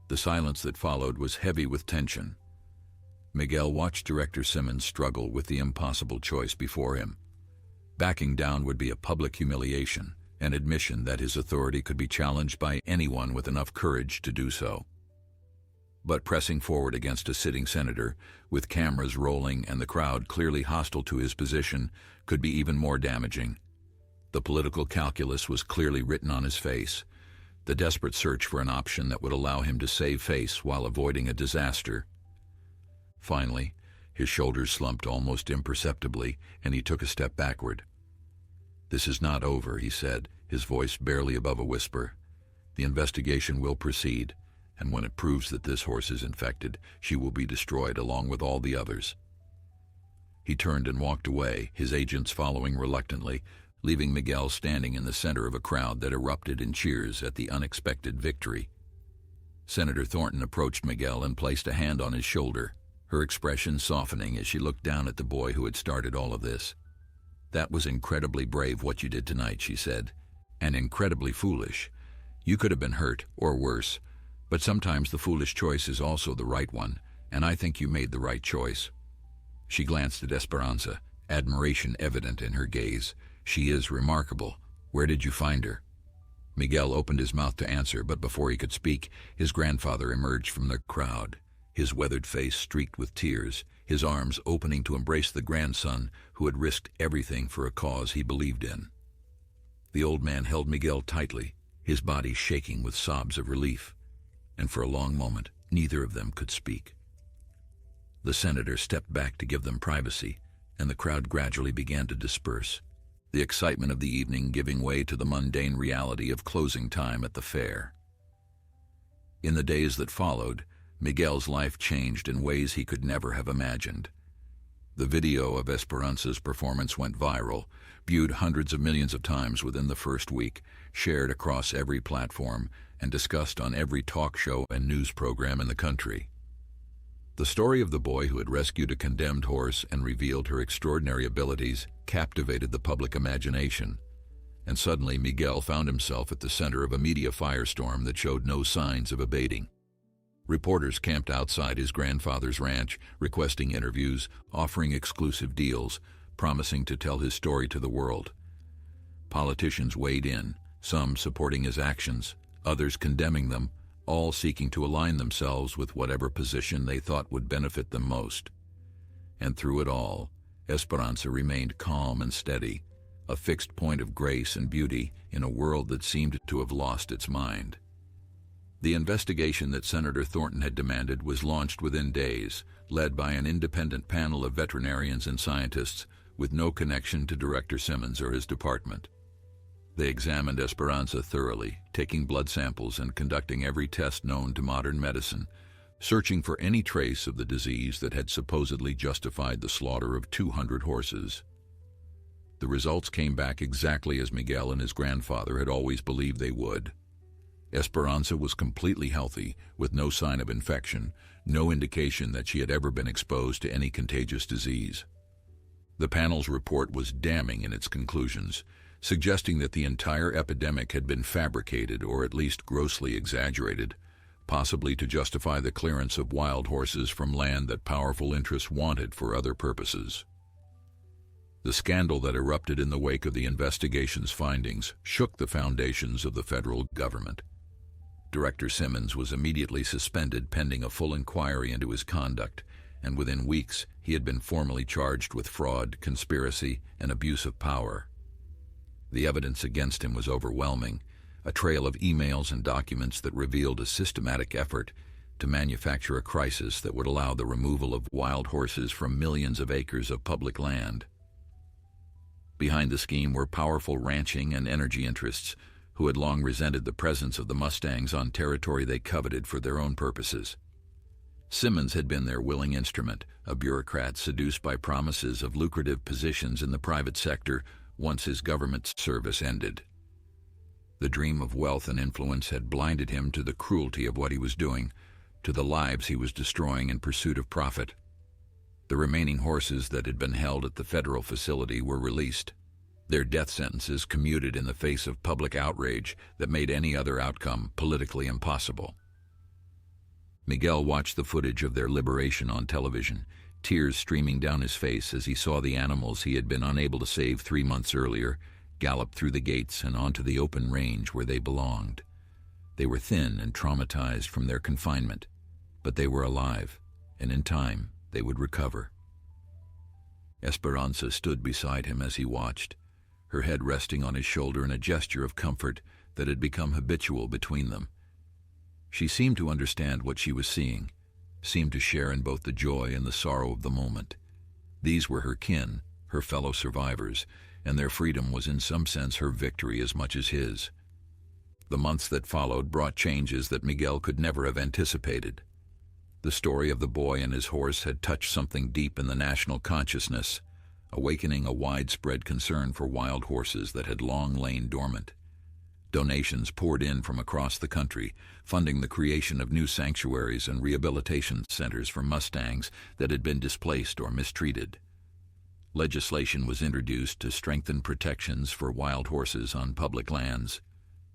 The silence that followed was heavy with tension. Miguel watched Director Simmons struggle with the impossible choice before him. Backing down would be a public humiliation, an admission that his authority could be challenged by anyone with enough courage to do so. But pressing forward against a sitting senator, with cameras rolling and the crowd clearly hostile to his position, could be even more damaging. The political calculus was clearly written on his face, the desperate search for an option that would allow him to save face while avoiding a disaster. Finally, his shoulders slumped almost imperceptibly, and he took a step backward. "This is not over," he said, his voice barely above a whisper. "The investigation will proceed, and when it proves that this horse is infected, she will be destroyed along with all the others." He turned and walked away, his agents following reluctantly, leaving Miguel standing in the center of a crowd that erupted in cheers at the unexpected victory. Senator Thornton approached Miguel and placed a hand on his shoulder, her expression softening as she looked down at the boy who had started all of this. "That was incredibly brave what you did tonight," she said, "and incredibly foolish. You could have been hurt, or worse, but sometimes the foolish choice is also the right one, and I think you made the right choice." She glanced at Esperanza, admiration evident in her gaze. "She is remarkable. Where did you find her?" Miguel opened his mouth to answer, but before he could speak, his grandfather emerged from the crowd, his weathered face streaked with tears, his arms opening to embrace the grandson who had risked everything for a cause he believed in. The old man held Miguel tightly, his body shaking with sobs of relief, and for a long moment, neither of them could speak. The senator stepped back to give them privacy, and the crowd gradually began to disperse, the excitement of the evening giving way to the mundane reality of closing time at the fair. In the days that followed, Miguel's life changed in ways he could never have imagined. The video of Esperanza's performance went viral, viewed hundreds of millions of times within the first week, shared across every platform, and discussed on every talk show and news program in the country. The story of the boy who had rescued a condemned horse and revealed her extraordinary abilities captivated the public imagination, and suddenly Miguel found himself at the center of a media firestorm that showed no signs of abating. Reporters camped outside his grandfather's ranch, requesting interviews, offering exclusive deals, promising to tell his story to the world. Politicians weighed in, some supporting his actions, others condemning them, all seeking to align themselves with whatever position they thought would benefit them most. And through it all, Esperanza remained calm and steady, a fixed point of grace and beauty in a world that seemed to have lost its mind. The investigation that Senator Thornton had demanded was launched within days, led by an independent panel of veterinarians and scientists with no connection to Director Simmons or his department. They examined Esperanza thoroughly, taking blood samples and conducting every test known to modern medicine, searching for any trace of the disease that had supposedly justified the slaughter of 200 horses. The results came back exactly as Miguel and his grandfather had always believed they would. Esperanza was completely healthy, with no sign of infection, no indication that she had ever been exposed to any contagious disease. The panel's report was damning in its conclusions, suggesting that the entire epidemic had been fabricated or at least grossly exaggerated, possibly to justify the clearance of wild horses from land that powerful interests wanted for other purposes. The scandal that erupted in the wake of the investigation's findings shook the foundations of the federal government. Director Simmons was immediately suspended pending a full inquiry into his conduct, and within weeks he had been formally charged with fraud, conspiracy, and abuse of power. The evidence against him was overwhelming, a trail of emails and documents that revealed a systematic effort to manufacture a crisis that would allow the removal of wild horses from millions of acres of public land. Behind the scheme were powerful ranching and energy interests who had long resented the presence of the Mustangs on territory they coveted for their own purposes. Simmons had been their willing instrument, a bureaucrat seduced by promises of lucrative positions in the private sector once his government service ended. The dream of wealth and influence had blinded him to the cruelty of what he was doing, to the lives he was destroying in pursuit of profit. The remaining horses that had been held at the federal facility were released, their death sentences commuted in the face of public outrage that made any other outcome politically impossible. Miguel watched the footage of their liberation on television, tears streaming down his face as he saw the animals he had been unable to save 3 months earlier gallop through the gates and onto the open range where they belonged. They were thin and traumatized from their confinement, but they were alive, and in time they would recover. Esperanza stood beside him as he watched, her head resting on his shoulder in a gesture of comfort that had become habitual between them. She seemed to understand what she was seeing, seemed to share in both the joy and the sorrow of the moment. These were her kin, her fellow survivors, and their freedom was in some sense her victory as much as his. The months that followed brought changes that Miguel could never have anticipated. The story of the boy and his horse had touched something deep in the national consciousness, awakening a widespread concern for wild horses that had long lain dormant. Donations poured in from across the country, funding the creation of new sanctuaries and rehabilitation centers for Mustangs that had been displaced or mistreated. Legislation was introduced to strengthen protections for wild horses on public lands,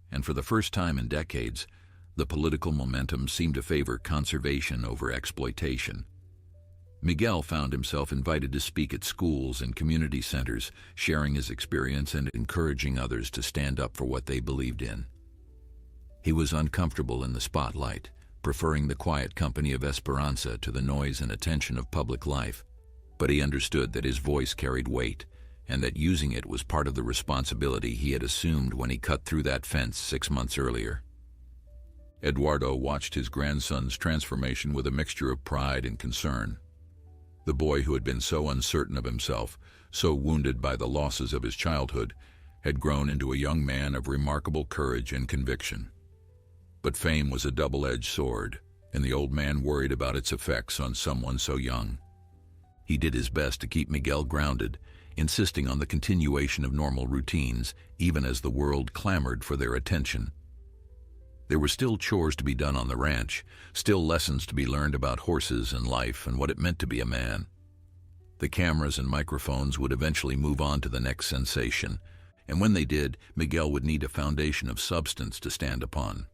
and for the first time in decades, the political momentum seemed to favor conservation over exploitation. Miguel found himself invited to speak at schools and community centers, sharing his experience and encouraging others to stand up for what they believed in. He was uncomfortable in the spotlight, preferring the quiet company of Esperanza to the noise and attention of public life, but he understood that his voice carried weight and that using it was part of the responsibility he had assumed when he cut through that fence 6 months earlier. Eduardo watched his grandson's transformation with a mixture of pride and concern. The boy who had been so uncertain of himself, so wounded by the losses of his childhood, had grown into a young man of remarkable courage and conviction. But fame was a double-edged sword, and the old man worried about its effects on someone so young. He did his best to keep Miguel grounded, insisting on the continuation of normal routines, even as the world clamored for their attention. There were still chores to be done on the ranch, still lessons to be learned about horses and life and what it meant to be a man. The cameras and microphones would eventually move on to the next sensation, and when they did, Miguel would need a foundation of substance to stand upon.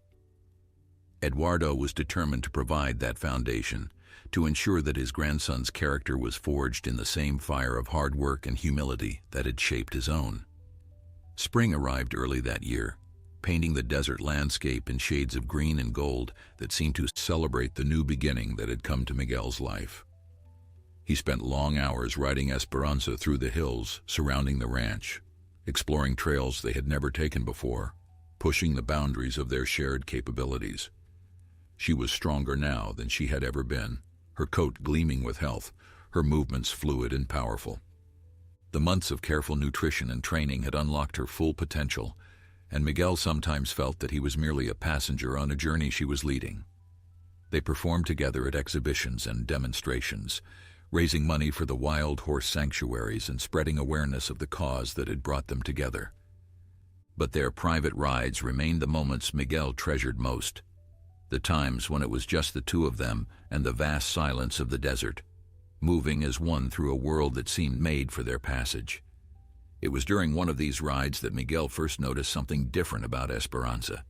Eduardo was determined to provide that foundation, to ensure that his grandson's character was forged in the same fire of hard work and humility that had shaped his own. Spring arrived early that year, painting the desert landscape in shades of green and gold that seemed to celebrate the new beginning that had come to Miguel's life. He spent long hours riding Esperanza through the hills surrounding the ranch, exploring trails they had never taken before, pushing the boundaries of their shared capabilities. She was stronger now than she had ever been, her coat gleaming with health, her movements fluid and powerful. The months of careful nutrition and training had unlocked her full potential, and Miguel sometimes felt that he was merely a passenger on a journey she was leading. They performed together at exhibitions and demonstrations, raising money for the wild horse sanctuaries and spreading awareness of the cause that had brought them together. But their private rides remained the moments Miguel treasured most, the times when it was just the two of them and the vast silence of the desert, moving as one through a world that seemed made for their passage. It was during one of these rides that Miguel first noticed something different about Esperanza.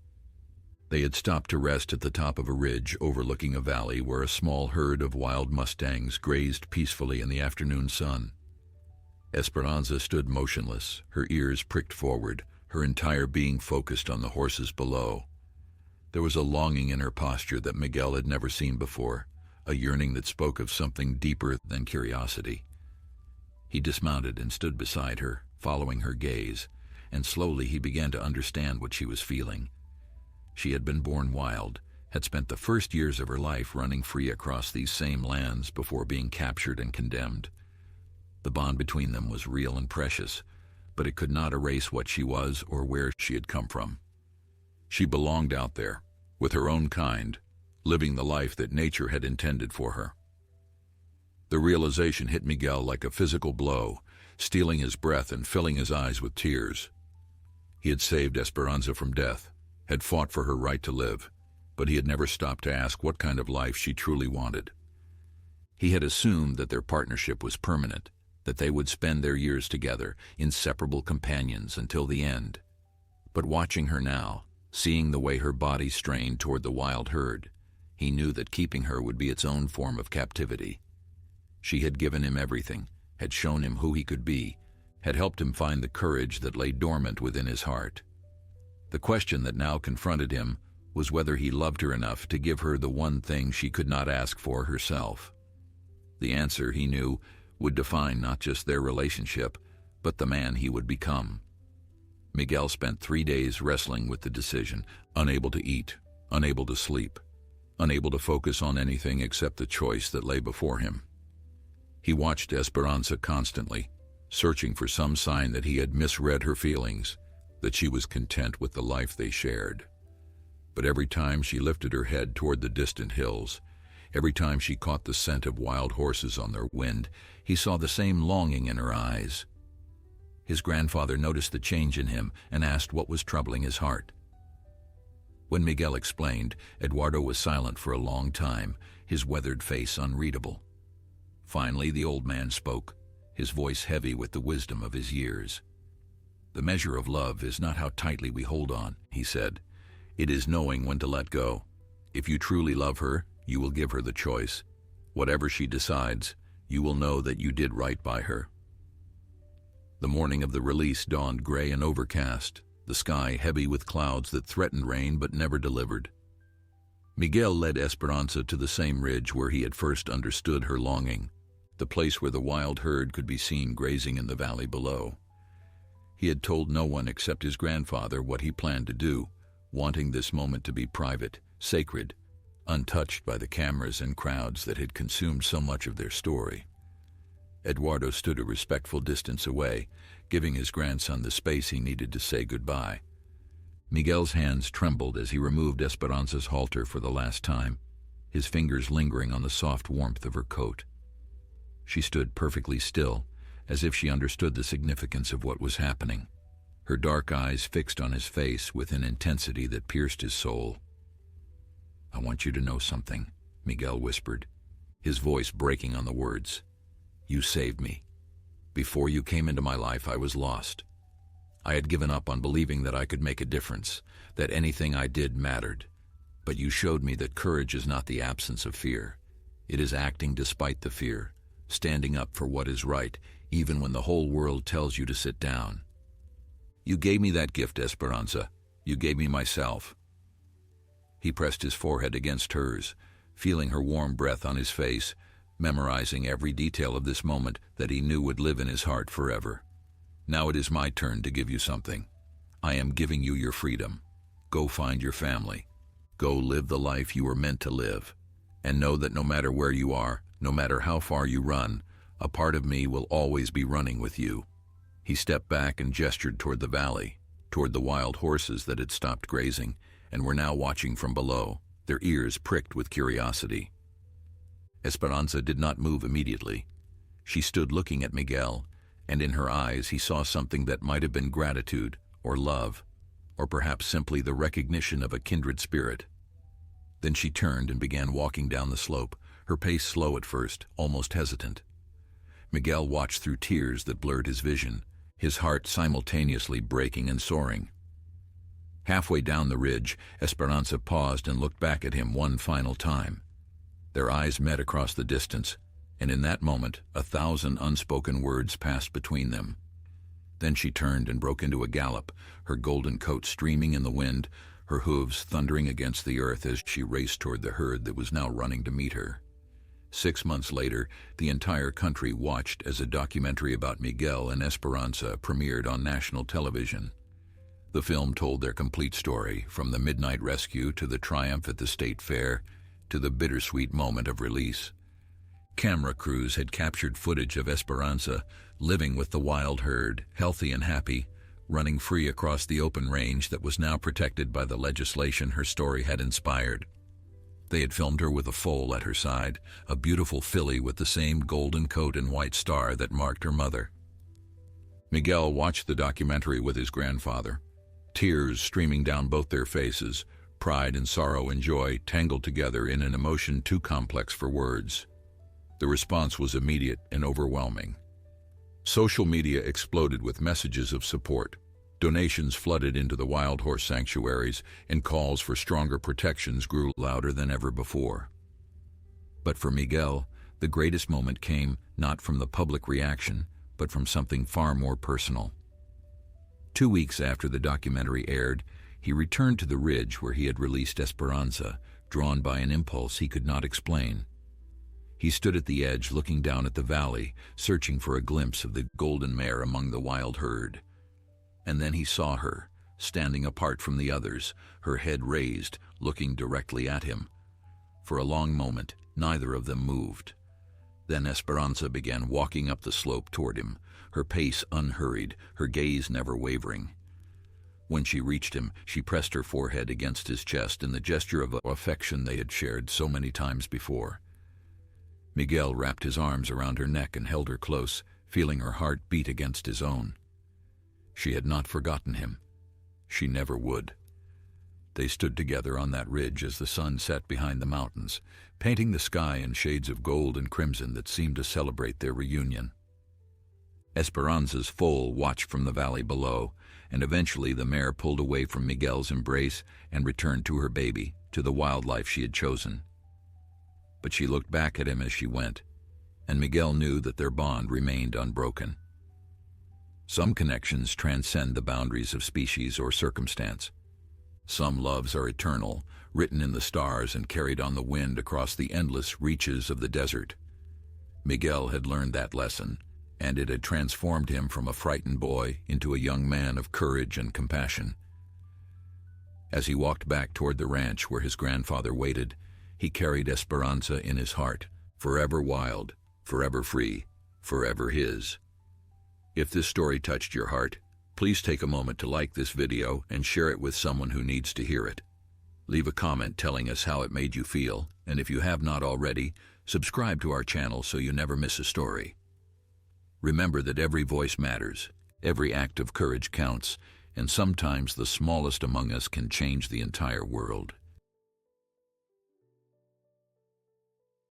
They had stopped to rest at the top of a ridge overlooking a valley where a small herd of wild mustangs grazed peacefully in the afternoon sun. Esperanza stood motionless, her ears pricked forward, her entire being focused on the horses below. There was a longing in her posture that Miguel had never seen before, a yearning that spoke of something deeper than curiosity. He dismounted and stood beside her, following her gaze, and slowly he began to understand what she was feeling. She had been born wild, had spent the first years of her life running free across these same lands before being captured and condemned. The bond between them was real and precious, but it could not erase what she was or where she had come from. She belonged out there, with her own kind, living the life that nature had intended for her. The realization hit Miguel like a physical blow, stealing his breath and filling his eyes with tears. He had saved Esperanza from death, had fought for her right to live, but he had never stopped to ask what kind of life she truly wanted. He had assumed that their partnership was permanent, that they would spend their years together, inseparable companions until the end. But watching her now, seeing the way her body strained toward the wild herd, he knew that keeping her would be its own form of captivity. She had given him everything, had shown him who he could be, had helped him find the courage that lay dormant within his heart. The question that now confronted him was whether he loved her enough to give her the one thing she could not ask for herself. The answer, he knew, would define not just their relationship, but the man he would become. Miguel spent 3 days wrestling with the decision, unable to eat, unable to sleep, unable to focus on anything except the choice that lay before him. He watched Esperanza constantly, searching for some sign that he had misread her feelings, that she was content with the life they shared. But every time she lifted her head toward the distant hills, every time she caught the scent of wild horses on their wind, he saw the same longing in her eyes. His grandfather noticed the change in him and asked what was troubling his heart. When Miguel explained, Eduardo was silent for a long time, his weathered face unreadable. Finally, the old man spoke, his voice heavy with the wisdom of his years. "The measure of love is not how tightly we hold on," he said. "It is knowing when to let go. If you truly love her, you will give her the choice. Whatever she decides, you will know that you did right by her." The morning of the release dawned gray and overcast, the sky heavy with clouds that threatened rain but never delivered. Miguel led Esperanza to the same ridge where he had first understood her longing, the place where the wild herd could be seen grazing in the valley below. He had told no one except his grandfather what he planned to do, wanting this moment to be private, sacred, untouched by the cameras and crowds that had consumed so much of their story. Eduardo stood a respectful distance away, giving his grandson the space he needed to say goodbye. Miguel's hands trembled as he removed Esperanza's halter for the last time, his fingers lingering on the soft warmth of her coat. She stood perfectly still, as if she understood the significance of what was happening, her dark eyes fixed on his face with an intensity that pierced his soul. "I want you to know something," Miguel whispered, his voice breaking on the words. "You saved me. Before you came into my life, I was lost. I had given up on believing that I could make a difference, that anything I did mattered. But you showed me that courage is not the absence of fear. It is acting despite the fear, standing up for what is right, even when the whole world tells you to sit down. You gave me that gift, Esperanza. You gave me myself." He pressed his forehead against hers, feeling her warm breath on his face, memorizing every detail of this moment that he knew would live in his heart forever. Now it is my turn to give you something. I am giving you your freedom. Go find your family. Go live the life you were meant to live. And know that no matter where you are, no matter how far you run, a part of me will always be running with you." He stepped back and gestured toward the valley, toward the wild horses that had stopped grazing and were now watching from below, their ears pricked with curiosity. Esperanza did not move immediately. She stood looking at Miguel, and in her eyes he saw something that might have been gratitude or love, or perhaps simply the recognition of a kindred spirit. Then she turned and began walking down the slope, her pace slow at first, almost hesitant. Miguel watched through tears that blurred his vision, his heart simultaneously breaking and soaring. Halfway down the ridge, Esperanza paused and looked back at him one final time. Their eyes met across the distance, and in that moment 1,000 unspoken words passed between them. Then she turned and broke into a gallop, her golden coat streaming in the wind, her hooves thundering against the earth as she raced toward the herd that was now running to meet her. 6 months later, the entire country watched as a documentary about Miguel and Esperanza premiered on national television. The film told their complete story, from the midnight rescue to the triumph at the state fair to the bittersweet moment of release. Camera crews had captured footage of Esperanza living with the wild herd, healthy and happy, running free across the open range that was now protected by the legislation her story had inspired. They had filmed her with a foal at her side, a beautiful filly with the same golden coat and white star that marked her mother. Miguel watched the documentary with his grandfather, tears streaming down both their faces, pride and sorrow and joy tangled together in an emotion too complex for words. The response was immediate and overwhelming. Social media exploded with messages of support. Donations flooded into the wild horse sanctuaries, and calls for stronger protections grew louder than ever before. But for Miguel, the greatest moment came not from the public reaction, but from something far more personal. 2 weeks after the documentary aired, he returned to the ridge where he had released Esperanza, drawn by an impulse he could not explain. He stood at the edge looking down at the valley, searching for a glimpse of the golden mare among the wild herd. And then he saw her, standing apart from the others, her head raised, looking directly at him. For a long moment, neither of them moved. Then Esperanza began walking up the slope toward him, her pace unhurried, her gaze never wavering. When she reached him, she pressed her forehead against his chest in the gesture of affection they had shared so many times before. Miguel wrapped his arms around her neck and held her close, feeling her heart beat against his own. She had not forgotten him. She never would. They stood together on that ridge as the sun set behind the mountains, painting the sky in shades of gold and crimson that seemed to celebrate their reunion. Esperanza's foal watched from the valley below, and eventually the mare pulled away from Miguel's embrace and returned to her baby, to the wildlife she had chosen. But she looked back at him as she went, and Miguel knew that their bond remained unbroken. Some connections transcend the boundaries of species or circumstance. Some loves are eternal, written in the stars and carried on the wind across the endless reaches of the desert. Miguel had learned that lesson, and it had transformed him from a frightened boy into a young man of courage and compassion. As he walked back toward the ranch where his grandfather waited, he carried Esperanza in his heart, forever wild, forever free, forever his. If this story touched your heart, please take a moment to like this video and share it with someone who needs to hear it. Leave a comment telling us how it made you feel, and if you have not already, subscribe to our channel so you never miss a story. Remember that every voice matters, every act of courage counts, and sometimes the smallest among us can change the entire world.